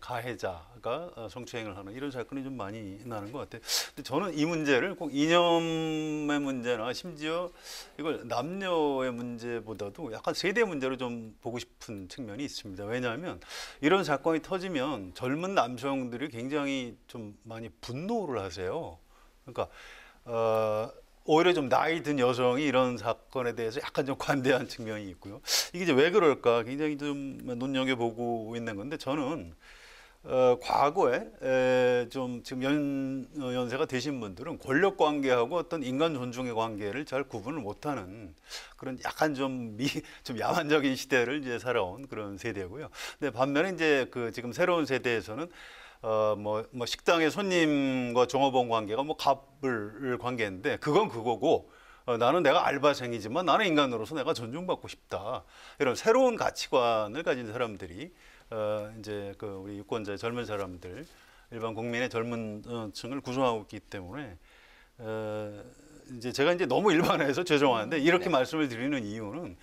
가해자가 성추행을 하는 이런 사건이 좀 많이 나는 것 같아요. 근데 저는 이 문제를 꼭 이념의 문제나 심지어 이걸 남녀의 문제보다도 약간 세대 문제로 좀 보고 싶은 측면이 있습니다. 왜냐하면 이런 사건이 터지면 젊은 남성들이 굉장히 좀 많이 분노를 하세요. 그러니까 오히려 좀 나이 든 여성이 이런 사건에 대해서 약간 좀 관대한 측면이 있고요. 이게 이제 왜 그럴까 굉장히 좀 눈여겨보고 있는 건데 저는 과거에 좀 지금 연세가 되신 분들은 권력 관계하고 어떤 인간 존중의 관계를 잘 구분을 못하는 그런 약간 좀 야만적인 시대를 이제 살아온 그런 세대고요. 근데 반면에 이제 그 지금 새로운 세대에서는 뭐 식당의 손님과 종업원 관계가 뭐 갑을 관계인데 그건 그거고 나는 내가 알바생이지만 나는 인간으로서 내가 존중받고 싶다. 이런 새로운 가치관을 가진 사람들이 이제 그 우리 유권자의 젊은 사람들, 일반 국민의 젊은 층을 구성하고 있기 때문에 이제 제가 이제 너무 일반화해서 죄송한데 이렇게 말씀을 드리는 이유는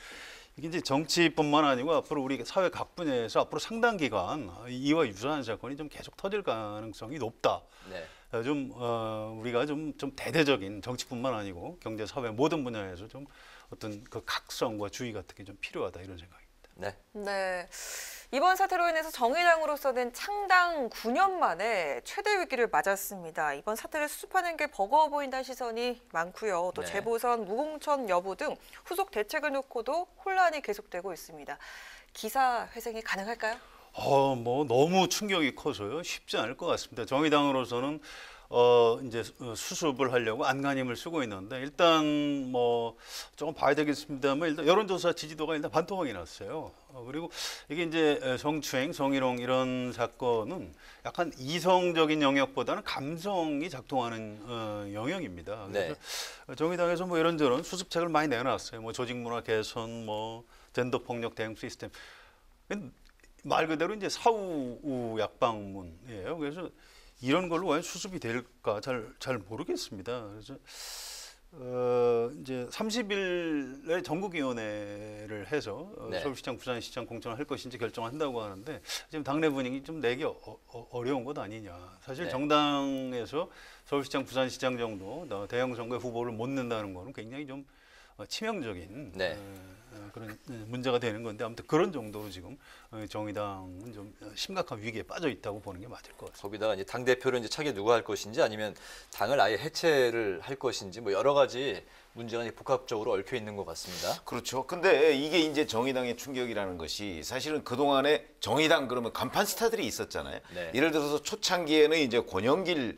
이게 이제 정치뿐만 아니고 앞으로 우리 사회 각 분야에서 앞으로 상당 기간 이와 유사한 사건이 좀 계속 터질 가능성이 높다. 네. 좀 우리가 좀 대대적인 정치뿐만 아니고 경제, 사회 모든 분야에서 좀 어떤 그 각성과 주의 같은 게 좀 필요하다 이런 생각입니다. 네. 네. 이번 사태로 인해서 정의당으로서는 창당 9년 만에 최대 위기를 맞았습니다. 이번 사태를 수습하는 게 버거워 보인다는 시선이 많고요. 또 네. 재보선, 무공천 여부 등 후속 대책을 놓고도 혼란이 계속되고 있습니다. 기사 회생이 가능할까요? 뭐 너무 충격이 커서요. 쉽지 않을 것 같습니다. 정의당으로서는 이제 수습을 하려고 안간힘을 쓰고 있는데 일단 뭐 조금 봐야 되겠습니다만 일단 여론조사 지지도가 일단 반토막이 났어요. 그리고 이게 이제 성추행, 성희롱 이런 사건은 약간 이성적인 영역보다는 감성이 작동하는 영역입니다. 그래서 정의당에서 뭐 이런저런 수습책을 많이 내놨어요. 뭐 조직문화 개선, 뭐 젠더 폭력 대응 시스템. 말 그대로 이제 사후 약방문이에요. 그래서 이런 걸로 과연 수습이 될까 잘 모르겠습니다. 그래서 이제 30일에 전국위원회를 해서 네. 서울시장, 부산시장 공천을 할 것인지 결정한다고 하는데 지금 당내 분위기 좀 내기 어려운 것 아니냐. 사실 네. 정당에서 서울시장, 부산시장 정도 대형 선거에 후보를 못 낸다는 거는 굉장히 좀 치명적인 네. 그런 문제가 되는 건데 아무튼 그런 정도로 지금 정의당은 좀 심각한 위기에 빠져 있다고 보는 게 맞을 것 같습니다. 거기다가 이제 당 대표를 이제 차기 누가 할 것인지 아니면 당을 아예 해체를 할 것인지 뭐 여러 가지 문제가 이제 복합적으로 얽혀 있는 것 같습니다. 그렇죠. 근데 이게 이제 정의당의 충격이라는 것이 사실은 그동안에 정의당 그러면 간판 스타들이 있었잖아요. 네. 예를 들어서 초창기에는 이제 권영길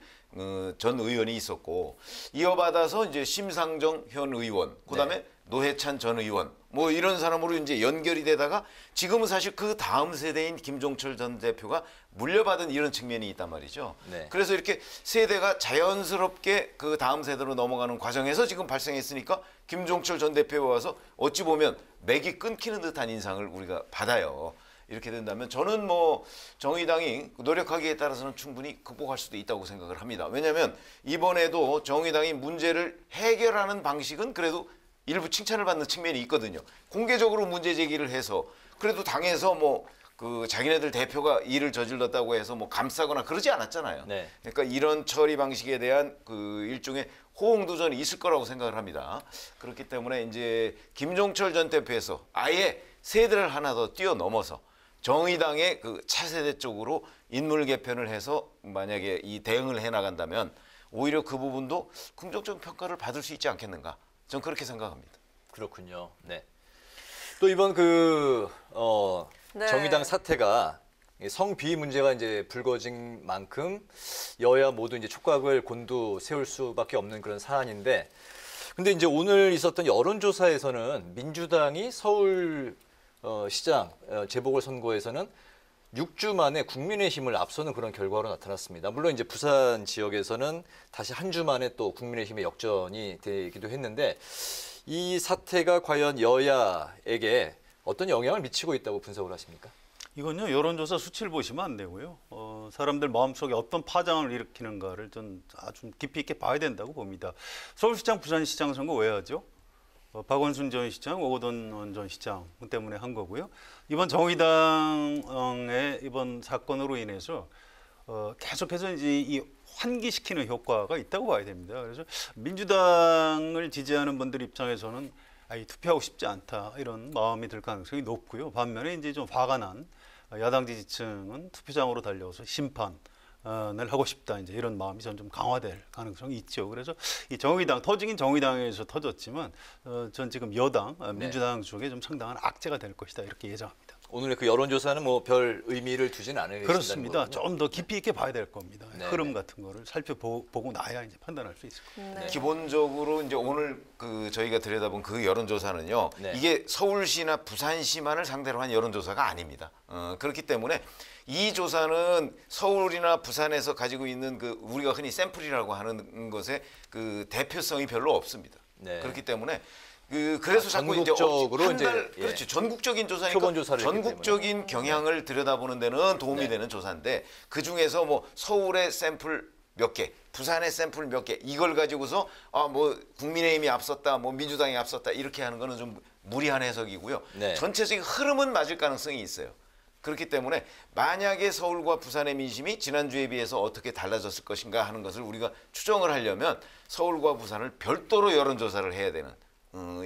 전 의원이 있었고 이어받아서 이제 심상정 현 의원, 그다음에 노회찬 전 의원 뭐 이런 사람으로 이제 연결이 되다가 지금은 사실 그 다음 세대인 김종철 전 대표가 물려받은 이런 측면이 있단 말이죠. 네. 그래서 이렇게 세대가 자연스럽게 그 다음 세대로 넘어가는 과정에서 지금 발생했으니까 김종철 전 대표가 와서 어찌 보면 맥이 끊기는 듯한 인상을 우리가 받아요. 이렇게 된다면 저는 뭐 정의당이 노력하기에 따라서는 충분히 극복할 수도 있다고 생각을 합니다. 왜냐하면 이번에도 정의당이 문제를 해결하는 방식은 그래도 일부 칭찬을 받는 측면이 있거든요. 공개적으로 문제 제기를 해서 그래도 당에서 뭐 그 자기네들 대표가 일을 저질렀다고 해서 뭐 감싸거나 그러지 않았잖아요. 네. 그러니까 이런 처리 방식에 대한 그 일종의 호응도 저는 있을 거라고 생각을 합니다. 그렇기 때문에 이제 김종철 전 대표에서 아예 세대를 하나 더 뛰어넘어서 정의당의 그 차세대 쪽으로 인물 개편을 해서 만약에 이 대응을 해 나간다면 오히려 그 부분도 긍정적 평가를 받을 수 있지 않겠는가? 전 그렇게 생각합니다. 그렇군요. 네. 또 이번 정의당 사태가 성비 문제가 이제 불거진 만큼 여야 모두 이제 촉각을 곤두 세울 수밖에 없는 그런 사안인데, 근데 이제 오늘 있었던 여론조사에서는 민주당이 서울 시장 재보궐선거에서는 6주 만에 국민의힘을 앞서는 그런 결과로 나타났습니다. 물론 이제 부산 지역에서는 다시 한 주 만에 또 국민의힘의 역전이 되기도 했는데 이 사태가 과연 여야에게 어떤 영향을 미치고 있다고 분석을 하십니까? 이건요 여론조사 수치를 보시면 안 되고요. 사람들 마음속에 어떤 파장을 일으키는가를 좀 아주 깊이 있게 봐야 된다고 봅니다. 서울시장, 부산시장 선거 왜 하죠? 박원순 전 시장, 오거돈 전 시장 때문에 한 거고요. 이번 정의당의 이번 사건으로 인해서 계속해서 이제 이 환기시키는 효과가 있다고 봐야 됩니다. 그래서 민주당을 지지하는 분들 입장에서는 투표하고 싶지 않다 이런 마음이 들 가능성이 높고요. 반면에 이제 좀 화가 난 야당 지지층은 투표장으로 달려서 심판을 하고 싶다 이제 이런 마음이 좀 강화될 가능성이 있죠. 그래서 이 정의당 터지긴 정의당에서 터졌지만 전 지금 여당 민주당 쪽에 좀 상당한 악재가 될 것이다 이렇게 예상합니다. 오늘의 그 여론조사는 뭐 별 의미를 두진 않으신다는 그렇습니다. 거군요. 좀 더 깊이 있게 봐야 될 겁니다. 네. 흐름 같은 거를 살펴보고 나야 이제 판단할 수 있을 겁니다. 네. 기본적으로 이제 오늘 그 저희가 들여다본 그 여론조사는요. 네. 이게 서울시나 부산시만을 상대로 한 여론조사가 아닙니다. 그렇기 때문에 이 조사는 서울이나 부산에서 가지고 있는 그 우리가 흔히 샘플이라고 하는 것의 그 대표성이 별로 없습니다. 네. 그렇기 때문에 그래서 자꾸 전국적으로 이제 한 달, 예. 그렇죠. 전국적인 조사니까 표본 조사를 했기 전국적인 경향을 들여다보는 데는 도움이 네. 되는 조사인데 그 중에서 뭐 서울의 샘플 몇 개, 부산의 샘플 몇 개 이걸 가지고서 뭐 국민의힘이 앞섰다, 뭐 민주당이 앞섰다 이렇게 하는 거는 좀 무리한 해석이고요. 네. 전체적인 흐름은 맞을 가능성이 있어요. 그렇기 때문에 만약에 서울과 부산의 민심이 지난주에 비해서 어떻게 달라졌을 것인가 하는 것을 우리가 추정을 하려면 서울과 부산을 별도로 여론조사를 해야 되는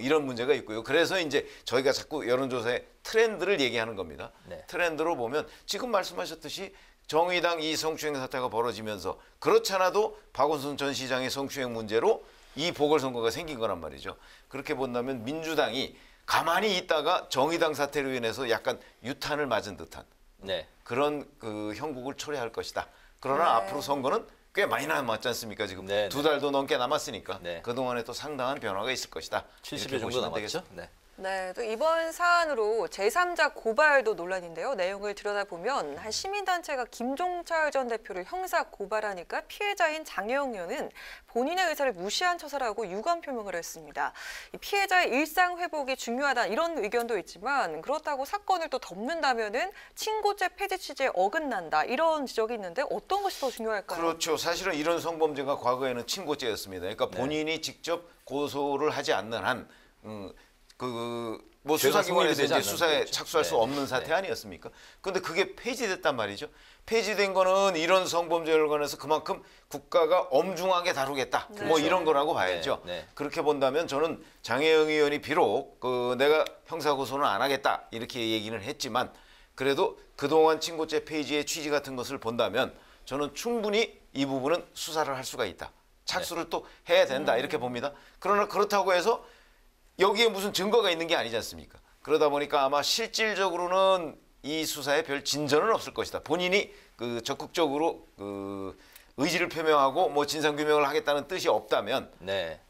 이런 문제가 있고요. 그래서 이제 저희가 자꾸 여론조사의 트렌드를 얘기하는 겁니다. 네. 트렌드로 보면 지금 말씀하셨듯이 정의당 이 성추행 사태가 벌어지면서 그렇지 않아도 박원순 전 시장의 성추행 문제로 이 보궐선거가 생긴 거란 말이죠. 그렇게 본다면 민주당이 가만히 있다가 정의당 사태로 인해서 약간 유탄을 맞은 듯한 그런 그 형국을 초래할 것이다. 그러나 앞으로 선거는 꽤 많이 남았지 않습니까? 지금 두 달도 넘게 남았으니까 그동안에 또 상당한 변화가 있을 것이다. 70여 정도 남았죠? 네. 네, 또 이번 사안으로 제3자 고발도 논란인데요. 내용을 들여다보면 한 시민단체가 김종철 전 대표를 형사 고발하니까 피해자인 장혜영 의원은 본인의 의사를 무시한 처사라고 유감 표명을 했습니다. 이 피해자의 일상 회복이 중요하다 이런 의견도 있지만 그렇다고 사건을 또 덮는다면은 친고죄 폐지 취지에 어긋난다 이런 지적이 있는데 어떤 것이 더 중요할까요? 그렇죠. 사실은 이런 성범죄가 과거에는 친고죄였습니다. 그러니까 본인이 직접 고소를 하지 않는 한 뭐 수사기관에서 이제 수사에 착수할 수 없는 사태 아니었습니까? 그런데 그게 폐지됐단 말이죠. 폐지된 거는 이런 성범죄를 관해서 그만큼 국가가 엄중하게 다루겠다. 뭐 이런 거라고 봐야죠. 그렇게 본다면 저는 장혜영 의원이 비록 내가 형사고소는 안 하겠다 이렇게 얘기는 했지만 그래도 그동안 친고죄 폐지의 취지 같은 것을 본다면 저는 충분히 이 부분은 수사를 할 수가 있다. 착수를 또 해야 된다 이렇게 봅니다. 그러나 그렇다고 해서 여기에 무슨 증거가 있는 게 아니지 않습니까? 그러다 보니까 아마 실질적으로는 이 수사에 별 진전은 없을 것이다. 본인이 적극적으로 의지를 표명하고 뭐 진상규명을 하겠다는 뜻이 없다면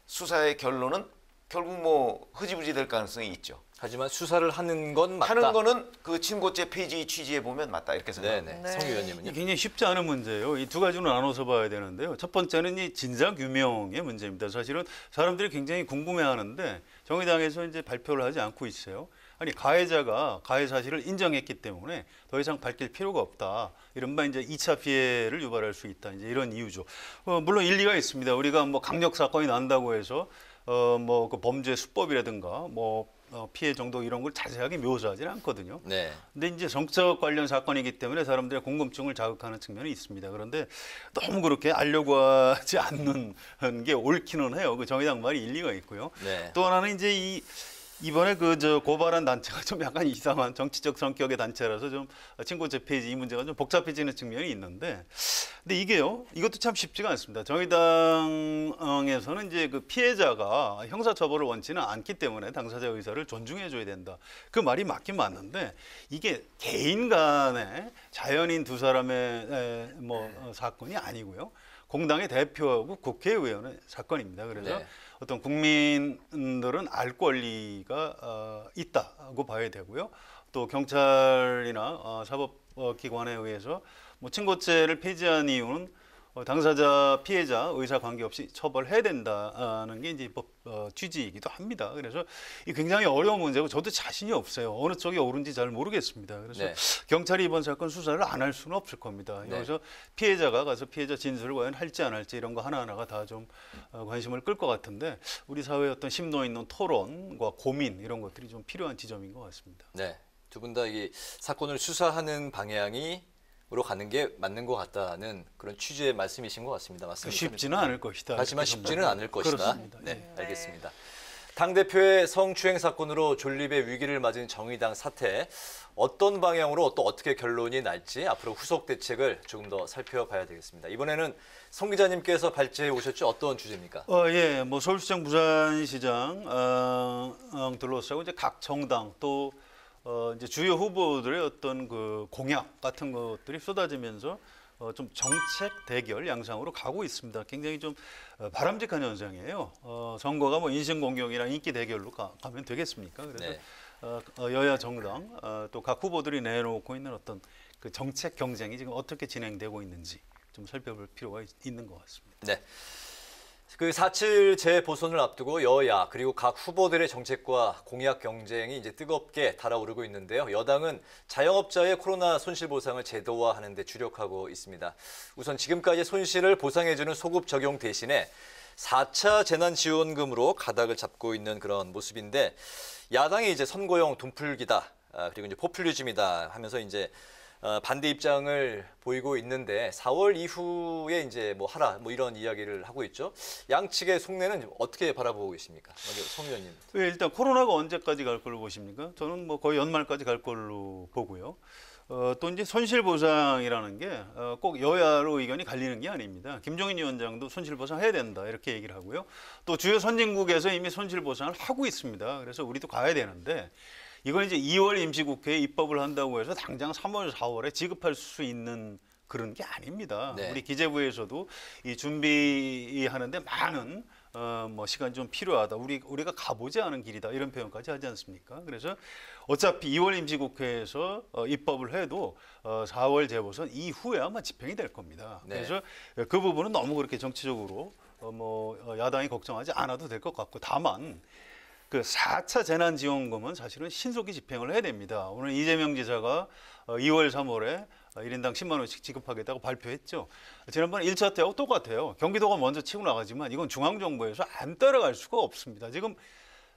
수사의 결론은 결국 뭐 흐지부지 될 가능성이 있죠. 하지만 수사를 하는 건 맞다. 하는 거는 그 친고죄 폐지 취지에 보면 맞다 이렇게 생각합니다. 성 의원님은요? 굉장히 쉽지 않은 문제예요. 이 두 가지로 나눠서 봐야 되는데요. 첫 번째는 이 진상규명의 문제입니다. 사실은 사람들이 굉장히 궁금해하는데 정의당에서 이제 발표를 하지 않고 있어요. 아니 가해자가 가해 사실을 인정했기 때문에 더 이상 밝힐 필요가 없다. 이른바 이제 2차 피해를 유발할 수 있다. 이제 이런 이유죠. 물론 일리가 있습니다. 우리가 뭐 강력 사건이 난다고 해서 뭐 그 범죄 수법이라든가 뭐 피해 정도 이런 걸 자세하게 묘사하지는 않거든요. 근데 이제 정책 관련 사건이기 때문에 사람들의 궁금증을 자극하는 측면이 있습니다. 그런데 너무 그렇게 알려고 하지 않는 게 옳기는 해요. 그 정의당 말이 일리가 있고요. 또 하나는 이제 이번에 고발한 단체가 좀 약간 이상한 정치적 성격의 단체라서 좀 친고죄 폐지 이 문제가 좀 복잡해지는 측면이 있는데, 근데 이것도 참 쉽지가 않습니다. 정의당에서는 이제 그 피해자가 형사처벌을 원치는 않기 때문에 당사자 의사를 존중해줘야 된다. 그 말이 맞긴 맞는데 이게 개인 간의 자연인 두 사람의 사건이 아니고요. 공당의 대표하고 국회의원의 사건입니다. 그래서 어떤 국민들은 알 권리가 있다고 봐야 되고요. 또 경찰이나 사법기관에 의해서 뭐 친고죄를 폐지한 이유는 당사자 피해자 의사 관계없이 처벌해야 된다는 게 이제 법 취지이기도 합니다. 그래서 이 굉장히 어려운 문제고 저도 자신이 없어요. 어느 쪽이 옳은지 잘 모르겠습니다. 그래서 경찰이 이번 사건 수사를 안 할 수는 없을 겁니다. 여기서 피해자가 가서 피해자 진술을 과연 할지 안 할지 이런 거 하나하나가 다 좀 관심을 끌 것 같은데 우리 사회의 어떤 심도 있는 토론과 고민 이런 것들이 좀 필요한 지점인 것 같습니다. 네, 두 분 다 이 사건을 수사하는 방향이 으로 가는 게 맞는 것 같다는 그런 취지의 말씀이신 것 같습니다. 맞습니까? 쉽지는 않을 것이다. 하지만 쉽지는 않을 것이다. 그렇습니다. 네, 알겠습니다. 당대표의 성추행 사건으로 존립의 위기를 맞은 정의당 사태, 어떤 방향으로 또 어떻게 결론이 날지 앞으로 후속 대책을 조금 더 살펴봐야 되겠습니다. 이번에는 성 기자님께서 발제해 오셨죠? 어떤 주제입니까? 뭐 서울시장, 부산시장 둘러싸고 이제 각 정당 또 이제 주요 후보들의 어떤 그 공약 같은 것들이 쏟아지면서 좀 정책 대결 양상으로 가고 있습니다. 굉장히 좀 바람직한 현상이에요. 선거가 뭐 인신공격이나 인기 대결로 가면 되겠습니까? 그래서 여야 정당 또 각 후보들이 내놓고 있는 어떤 그 정책 경쟁이 지금 어떻게 진행되고 있는지 좀 살펴볼 필요가 있는 것 같습니다. 네. 그 4.7 재보선을 앞두고 여야 그리고 각 후보들의 정책과 공약 경쟁이 이제 뜨겁게 달아오르고 있는데요. 여당은 자영업자의 코로나 손실 보상을 제도화하는 데 주력하고 있습니다. 우선 지금까지 손실을 보상해주는 소급 적용 대신에 4차 재난지원금으로 가닥을 잡고 있는 그런 모습인데 야당이 이제 선거용 돈풀기다 그리고 이제 포퓰리즘이다 하면서 이제 반대 입장을 보이고 있는데 4월 이후에 이제 뭐 하라 뭐 이런 이야기를 하고 있죠. 양측의 속내는 어떻게 바라보고 계십니까? 성 의원님. 일단 코로나가 언제까지 갈 걸로 보십니까? 저는 뭐 거의 연말까지 갈 걸로 보고요. 또 이제 손실보상이라는 게 꼭 여야로 의견이 갈리는 게 아닙니다. 김종인 위원장도 손실보상 해야 된다 이렇게 얘기를 하고요. 또 주요 선진국에서 이미 손실보상을 하고 있습니다. 그래서 우리도 가야 되는데 이건 이제 2월 임시국회에 입법을 한다고 해서 당장 3월, 4월에 지급할 수 있는 그런 게 아닙니다. 우리 기재부에서도 이 준비하는데 많은 뭐 시간이 좀 필요하다. 우리가 가보지 않은 길이다. 이런 표현까지 하지 않습니까? 그래서 어차피 2월 임시국회에서 입법을 해도 4월 재보선 이후에 아마 집행이 될 겁니다. 네. 그래서 그 부분은 너무 그렇게 정치적으로 야당이 걱정하지 않아도 될 것 같고, 다만 그 4차 재난지원금은 사실은 신속히 집행을 해야 됩니다. 오늘 이재명 지사가 2월, 3월에 1인당 10만 원씩 지급하겠다고 발표했죠. 지난번 1차 때하고 똑같아요. 경기도가 먼저 치고 나가지만 이건 중앙정부에서 안 따라갈 수가 없습니다. 지금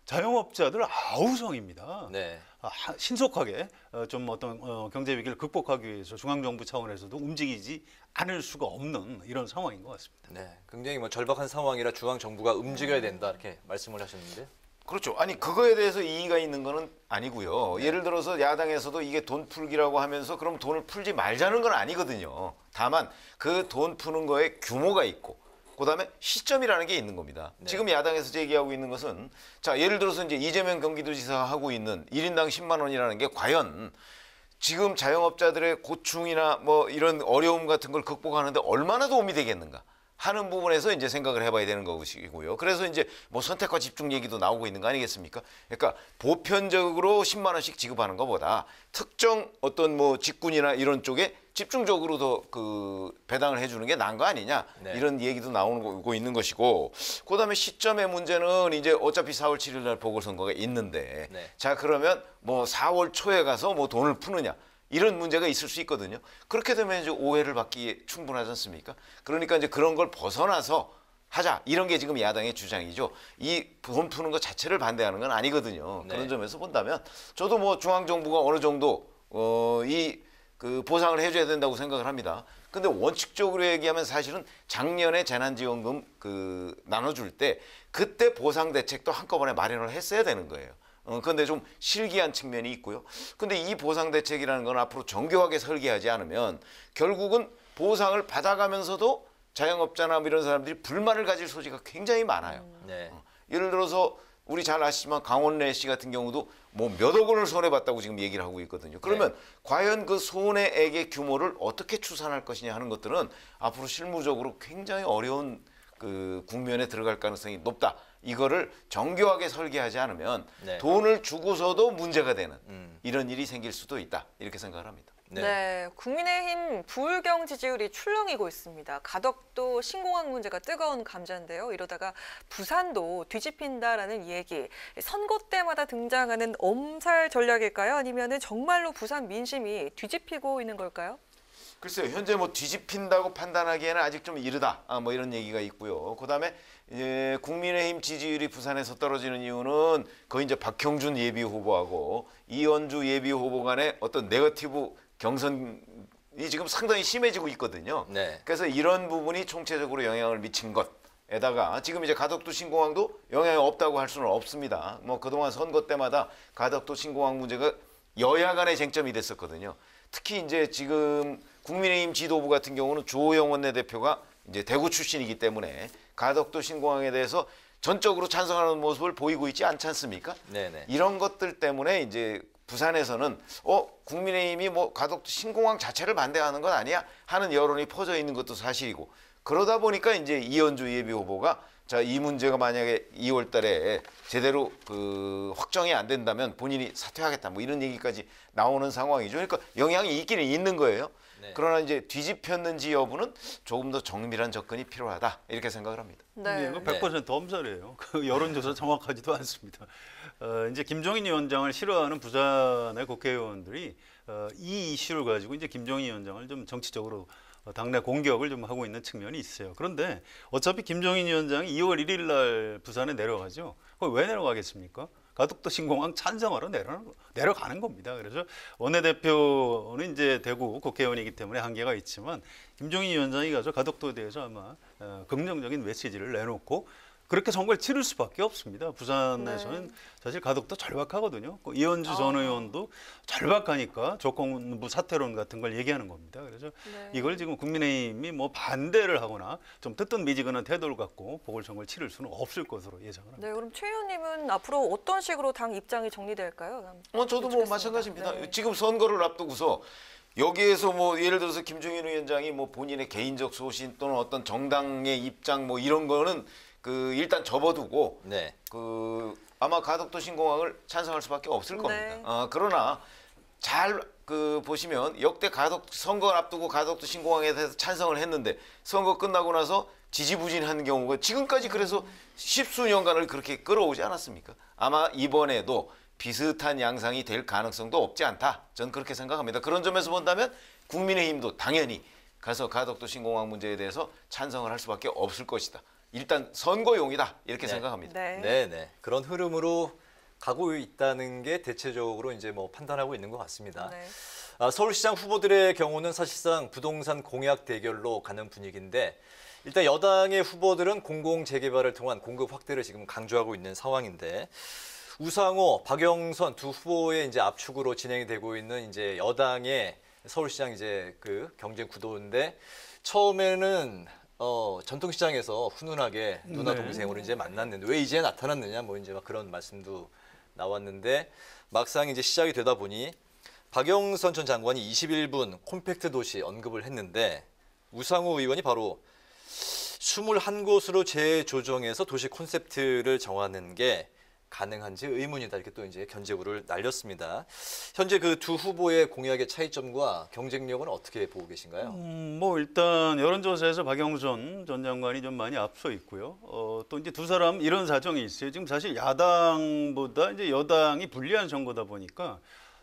자영업자들 아우성입니다. 네. 신속하게 좀 어떤 경제 위기를 극복하기 위해서 중앙정부 차원에서도 움직이지 않을 수가 없는 이런 상황인 것 같습니다. 네, 굉장히 뭐 절박한 상황이라 중앙 정부가 움직여야 된다 이렇게 말씀을 하셨는데. 그렇죠. 아니 그거에 대해서 이의가 있는 거는 아니고요. 예를 들어서 야당에서도 이게 돈 풀기라고 하면서 그럼 돈을 풀지 말자는 건 아니거든요. 다만 그 돈 푸는 거에 규모가 있고 그다음에 시점이라는 게 있는 겁니다. 네. 지금 야당에서 제기하고 있는 것은 자 예를 들어서 이제 이재명 경기도지사가 하고 있는 1인당 10만 원이라는 게 과연 지금 자영업자들의 고충이나 뭐 이런 어려움 같은 걸 극복하는데 얼마나 도움이 되겠는가 하는 부분에서 이제 생각을 해봐야 되는 것이고요. 그래서 이제 뭐 선택과 집중 얘기도 나오고 있는 거 아니겠습니까? 그러니까 보편적으로 10만 원씩 지급하는 것보다 특정 어떤 뭐 직군이나 이런 쪽에 집중적으로 더 그 배당을 해주는 게 나은 거 아니냐 네. 이런 얘기도 나오고 있는 것이고, 그다음에 시점의 문제는 이제 어차피 4월 7일 날 보궐선거가 있는데 네. 자 그러면 뭐 4월 초에 가서 뭐 돈을 푸느냐 이런 문제가 있을 수 있거든요. 그렇게 되면 이제 오해를 받기에 충분하지 않습니까? 그러니까 이제 그런 걸 벗어나서 하자 이런 게 지금 야당의 주장이죠. 이 돈 푸는 것 자체를 반대하는 건 아니거든요. 네. 그런 점에서 본다면 저도 뭐 중앙 정부가 어느 정도 그 보상을 해줘야 된다고 생각을 합니다. 근데 원칙적으로 얘기하면 사실은 작년에 재난지원금 그 나눠줄 때 그때 보상 대책도 한꺼번에 마련을 했어야 되는 거예요. 그런데 좀 실기한 측면이 있고요. 근데 이 보상 대책이라는 건 앞으로 정교하게 설계하지 않으면 결국은 보상을 받아가면서도 자영업자나 이런 사람들이 불만을 가질 소지가 굉장히 많아요. 네. 예를 들어서 우리 잘 아시지만 강원래씨 같은 경우도 뭐 몇 억 원을 손해봤다고 지금 얘기를 하고 있거든요. 그러면 네. 과연 그 손해액의 규모를 어떻게 추산할 것이냐 하는 것들은 앞으로 실무적으로 굉장히 어려운 그 국면에 들어갈 가능성이 높다. 이거를 정교하게 설계하지 않으면 네. 돈을 주고서도 문제가 되는 이런 일이 생길 수도 있다. 이렇게 생각을 합니다. 네, 국민의힘 부울경 지지율이 출렁이고 있습니다. 가덕도 신공항 문제가 뜨거운 감자인데요. 이러다가 부산도 뒤집힌다라는 얘기. 선거 때마다 등장하는 엄살 전략일까요? 아니면은 정말로 부산 민심이 뒤집히고 있는 걸까요? 글쎄요, 현재 뭐 뒤집힌다고 판단하기에는 아직 좀 이르다. 뭐 이런 얘기가 있고요. 그다음에 국민의힘 지지율이 부산에서 떨어지는 이유는 거의 이제 박형준 예비 후보하고 이현주 예비 후보 간의 어떤 네거티브 경선이 지금 상당히 심해지고 있거든요. 네. 그래서 이런 부분이 총체적으로 영향을 미친 것에다가 지금 이제 가덕도 신공항도 영향이 없다고 할 수는 없습니다. 뭐 그동안 선거 때마다 가덕도 신공항 문제가 여야 간의 쟁점이 됐었거든요. 특히 이제 지금 국민의힘 지도부 같은 경우는 주호영 원내대표가 이제 대구 출신이기 때문에 가덕도 신공항에 대해서 전적으로 찬성하는 모습을 보이고 있지 않지 않습니까? 네네. 이런 것들 때문에 이제 부산에서는 국민의힘이 뭐 가덕도 신공항 자체를 반대하는 건 아니야 하는 여론이 퍼져 있는 것도 사실이고, 그러다 보니까 이제 이현주 예비 후보가 자, 이 문제가 만약에 2월 달에 제대로 그 확정이 안 된다면 본인이 사퇴하겠다 뭐 이런 얘기까지 나오는 상황이죠. 그러니까 영향이 있기는 있는 거예요. 네. 그러나 이제 뒤집혔는지 여부는 조금 더 정밀한 접근이 필요하다 이렇게 생각을 합니다. 네. 100% 엄살이에요. 그 여론조사 정확하지도 않습니다. 이제 김종인 위원장을 싫어하는 부산의 국회의원들이 이 이슈를 가지고 이제 김종인 위원장을 좀 정치적으로 당내 공격을 좀 하고 있는 측면이 있어요. 그런데 어차피 김종인 위원장이 2월 1일 날 부산에 내려가죠. 왜 내려가겠습니까? 가덕도 신공항 찬성하러 내려가는 겁니다. 그래서 원내대표는 이제 대구 국회의원이기 때문에 한계가 있지만 김종인 위원장이 가서 가덕도에 대해서 아마 긍정적인 메시지를 내놓고 그렇게 선거를 치를 수밖에 없습니다. 부산에서는 사실 가덕도 절박하거든요. 이현주 전 의원도 절박하니까 조건부 사퇴론 같은 걸 얘기하는 겁니다. 그래서 이걸 지금 국민의힘이 뭐 반대를 하거나 좀 뜨뜻미지근한 태도를 갖고 보궐선거를 치를 수는 없을 것으로 예상을 합니다. 네, 그럼 최 의원님은 앞으로 어떤 식으로 당 입장이 정리될까요? 저도 뭐 마찬가지입니다. 네. 지금 선거를 앞두고서 여기에서 뭐 예를 들어서 김종인 위원장이 뭐 본인의 개인적 소신 또는 어떤 정당의 입장 뭐 이런 거는 일단 접어두고 네. 아마 가덕도 신공항을 찬성할 수밖에 없을 겁니다. 네. 그러나 잘 보시면 역대 선거를 앞두고 가덕도 신공항에 대해서 찬성을 했는데 선거 끝나고 나서 지지부진한 경우가 지금까지 그래서 십수년간을 그렇게 끌어오지 않았습니까? 아마 이번에도 비슷한 양상이 될 가능성도 없지 않다. 저는 그렇게 생각합니다. 그런 점에서 본다면 국민의힘도 당연히 가서 가덕도 신공항 문제에 대해서 찬성을 할 수밖에 없을 것이다. 일단 선거용이다. 이렇게 생각합니다. 네. 그런 흐름으로 가고 있다는 게 대체적으로 이제 뭐 판단하고 있는 것 같습니다. 네. 서울시장 후보들의 경우는 사실상 부동산 공약 대결로 가는 분위기인데 일단 여당의 후보들은 공공 재개발을 통한 공급 확대를 지금 강조하고 있는 상황인데 우상호, 박영선 두 후보의 이제 압축으로 진행이 되고 있는 이제 여당의 서울시장 이제 경쟁 구도인데 처음에는 전통시장에서 훈훈하게 누나 동생으로 이제 만났는데 왜 이제 나타났느냐 뭐 이제 막 그런 말씀도 나왔는데 막상 이제 시작이 되다 보니 박영선 전 장관이 21분 콤팩트 도시 언급을 했는데 우상호 의원이 바로 21곳으로 재조정해서 도시 콘셉트를 정하는 게 가능한지 의문이다 이렇게 또 이제 견제구를 날렸습니다. 현재 그 두 후보의 공약의 차이점과 경쟁력은 어떻게 보고 계신가요? 뭐 일단 여론조사에서 박영선 전 장관이 좀 많이 앞서 있고요. 또 이제 두 사람 이런 사정이 있어요. 지금 사실 야당보다 이제 여당이 불리한 선거다 보니까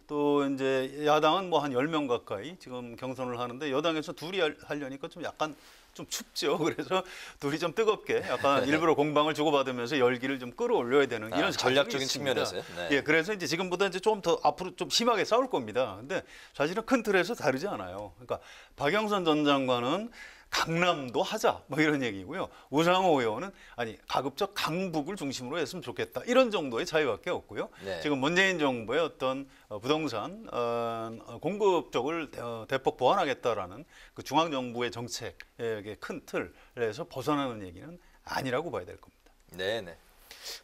또 이제 야당은 뭐 한 10명 가까이 지금 경선을 하는데 여당에서 둘이 하려니까 좀 약간 좀 춥죠. 그래서 둘이 좀 뜨겁게 약간 일부러 공방을 주고받으면서 열기를 좀 끌어올려야 되는 이런 전략적인 측면에서요. 네. 예, 그래서 이제 지금보다 이제 좀 더 앞으로 좀 심하게 싸울 겁니다. 근데 사실은 큰 틀에서 다르지 않아요. 그러니까 박영선 전 장관은 강남도 하자 뭐 이런 얘기고요. 우상호 의원은 아니 가급적 강북을 중심으로 했으면 좋겠다 이런 정도의 차이밖에 없고요. 네. 지금 문재인 정부의 어떤 부동산 공급 쪽을 대폭 보완하겠다라는 그 중앙 정부의 정책의 큰 틀에서 벗어나는 얘기는 아니라고 봐야 될 겁니다. 네.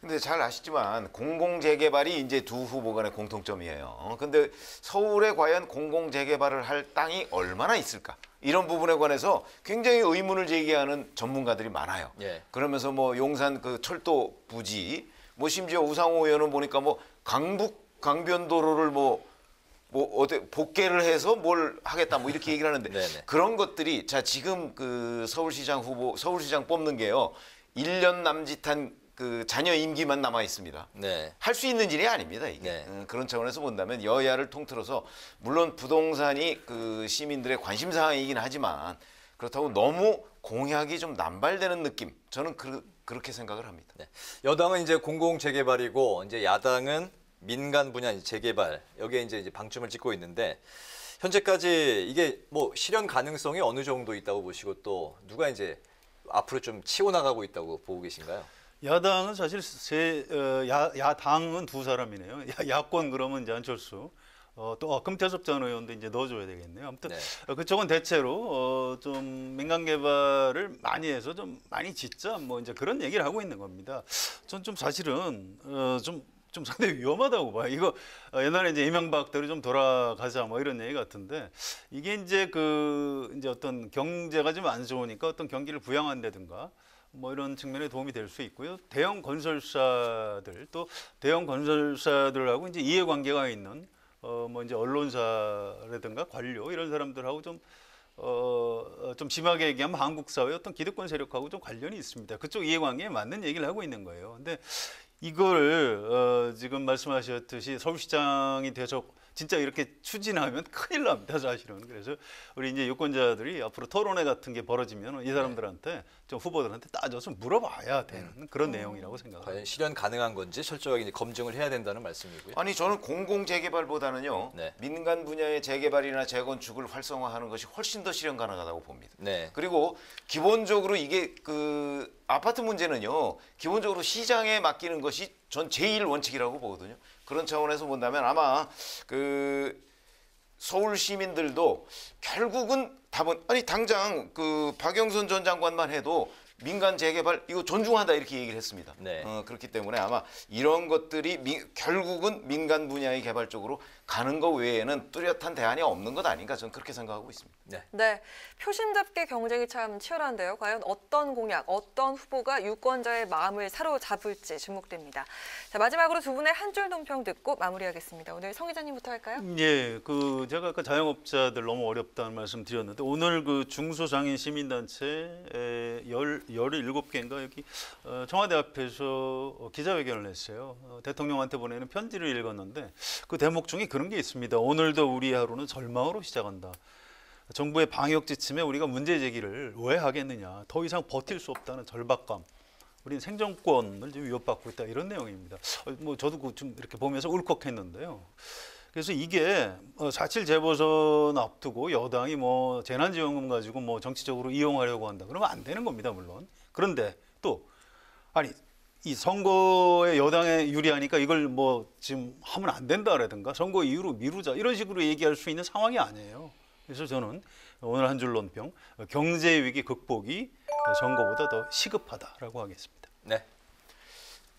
근데 잘 아시지만 공공재개발이 이제 두 후보 간의 공통점이에요. 근데 서울에 과연 공공재개발을 할 땅이 얼마나 있을까? 이런 부분에 관해서 굉장히 의문을 제기하는 전문가들이 많아요. 예. 그러면서 뭐 용산 그 철도 부지, 뭐 심지어 우상호 의원은 보니까 뭐 강변도로를 어때 복개를 해서 뭘 하겠다 뭐 이렇게 얘기를 하는데 그런 것들이 자 지금 그 서울시장 뽑는 게요 1년 남짓한 그 자녀 임기만 남아 있습니다. 네. 할 수 있는 일이 아닙니다 이게. 그런 차원에서 본다면 여야를 통틀어서 물론 부동산이 그 시민들의 관심 사항이긴 하지만 그렇다고 너무 공약이 좀 남발되는 느낌. 저는 그렇게 생각을 합니다. 네. 여당은 이제 공공 재개발이고 이제 야당은 민간 분야 재개발 여기에 이제 방점을 찍고 있는데 현재까지 이게 뭐 실현 가능성이 어느 정도 있다고 보시고 또 누가 이제 앞으로 좀 치고 나가고 있다고 보고 계신가요? 야당은 사실 야당은 두 사람이네요. 야권 그러면 이제 안철수, 또 금태섭 전 의원도 이제 넣어줘야 되겠네요. 아무튼 그쪽은 대체로 좀 민간 개발을 많이 해서 좀 많이 짓자 뭐 이제 그런 얘기를 하고 있는 겁니다. 전 좀 사실은 좀 상당히 위험하다고 봐요. 이거 옛날에 이제 이명박대로 좀 돌아가자 뭐 이런 얘기 같은데 이게 이제 이제 어떤 경제가 좀 안 좋으니까 어떤 경기를 부양한다든가. 뭐 이런 측면에 도움이 될 수 있고요. 대형 건설사들 또 대형 건설사들하고 이제 이해관계가 있는 뭐 이제 언론사라든가 관료 이런 사람들하고 좀 심하게 얘기하면 한국 사회 어떤 기득권 세력하고 좀 관련이 있습니다. 그쪽 이해관계에 맞는 얘기를 하고 있는 거예요. 근데 이걸 지금 말씀하셨듯이 서울시장이 돼서 진짜 이렇게 추진하면 큰일 납니다, 사실은. 그래서 우리 이제 유권자들이 앞으로 토론회 같은 게 벌어지면 이 사람들한테 좀 후보들한테 따져서 물어봐야 되는 그런 내용이라고 생각합니다. 과연 실현 가능한 건지 철저하게 이제 검증을 해야 된다는 말씀이고요. 아니 저는 공공 재개발보다는요 민간 분야의 재개발이나 재건축을 활성화하는 것이 훨씬 더 실현 가능하다고 봅니다. 그리고 기본적으로 이게 그 아파트 문제는요 기본적으로 시장에 맡기는 것이 전 제일 원칙이라고 보거든요. 그런 차원에서 본다면 아마 그 서울 시민들도 결국은 답은 아니 당장 그 박영선 전 장관만 해도 민간 재개발 이거 존중한다 이렇게 얘기를 했습니다. 그렇기 때문에 아마 이런 것들이 결국은 민간 분야의 개발 쪽으로 가는 거 외에는 뚜렷한 대안이 없는 것 아닌가 저는 그렇게 생각하고 있습니다. 네, 표심잡기 경쟁이 참 치열한데요. 과연 어떤 공약, 어떤 후보가 유권자의 마음을 사로잡을지 주목됩니다. 자, 마지막으로 두 분의 한 줄 논평 듣고 마무리하겠습니다. 오늘 성 기자님부터 할까요? 예, 제가 아까 자영업자들 너무 어렵다는 말씀 드렸는데 오늘 중소장인 시민단체 17개인가 여기 청와대 앞에서 기자회견을 했어요. 대통령한테 보내는 편지를 읽었는데 그 대목 중에 그런 게 있습니다. 오늘도 우리 하루는 절망으로 시작한다. 정부의 방역 지침에 우리가 문제 제기를 왜 하겠느냐. 더 이상 버틸 수 없다는 절박감. 우리는 생존권을 지금 위협받고 있다. 이런 내용입니다. 저도 좀 이렇게 보면서 울컥했는데요. 그래서 이게 4.7 재보선 앞두고 여당이 재난지원금 가지고 정치적으로 이용하려고 한다. 그러면 안 되는 겁니다, 물론. 그런데 또 이 선거에 여당에 유리하니까 이걸 지금 하면 안 된다라든가 선거 이후로 미루자 이런 식으로 얘기할 수 있는 상황이 아니에요. 그래서 저는 오늘 한 줄 논평, 경제 위기 극복이 선거보다 더 시급하다라고 하겠습니다. 네.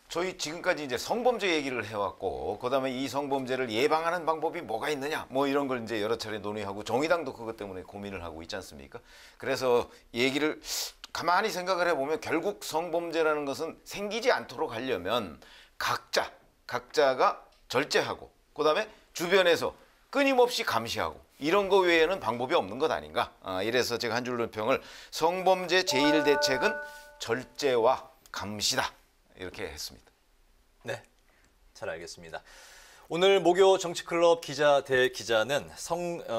저희 지금까지 이제 성범죄 얘기를 해왔고, 그다음에 이 성범죄를 예방하는 방법이 뭐가 있느냐, 이런 걸 이제 여러 차례 논의하고 정의당도 그것 때문에 고민을 하고 있지 않습니까? 그래서 얘기를 가만히 생각을 해보면 결국 성범죄라는 것은 생기지 않도록 하려면 각자가 절제하고, 그다음에 주변에서 끊임없이 감시하고 이런 거 외에는 방법이 없는 것 아닌가. 이래서 제가 한 줄 논평을 성범죄 제1대책은 절제와 감시다 이렇게 했습니다. 네, 잘 알겠습니다. 오늘 목요 정치클럽 기자 대 기자는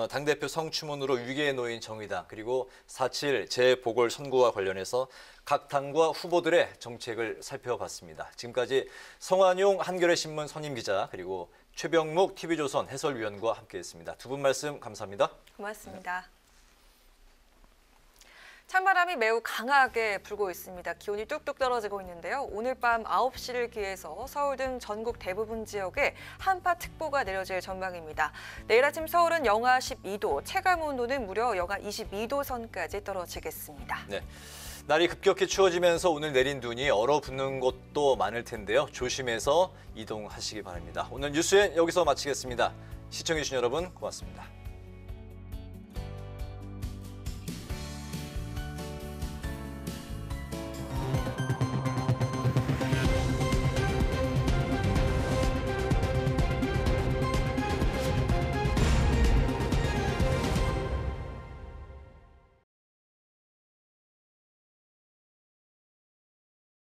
당대표 성추문으로 위기에 놓인 정의당 그리고 4.7 재보궐선거와 관련해서 각 당과 후보들의 정책을 살펴봤습니다. 지금까지 성완용 한겨레신문 선임기자 그리고 최병묵 TV조선 해설위원과 함께했습니다. 두 분 말씀 감사합니다. 고맙습니다. 찬바람이 매우 강하게 불고 있습니다. 기온이 뚝뚝 떨어지고 있는데요. 오늘 밤 9시를 기해서 서울 등 전국 대부분 지역에 한파특보가 내려질 전망입니다. 내일 아침 서울은 영하 12도, 체감온도는 무려 영하 22도 선까지 떨어지겠습니다. 네, 날이 급격히 추워지면서 오늘 내린 눈이 얼어붙는 곳도 많을 텐데요. 조심해서 이동하시기 바랍니다. 오늘 뉴스엔 여기서 마치겠습니다. 시청해주신 여러분 고맙습니다.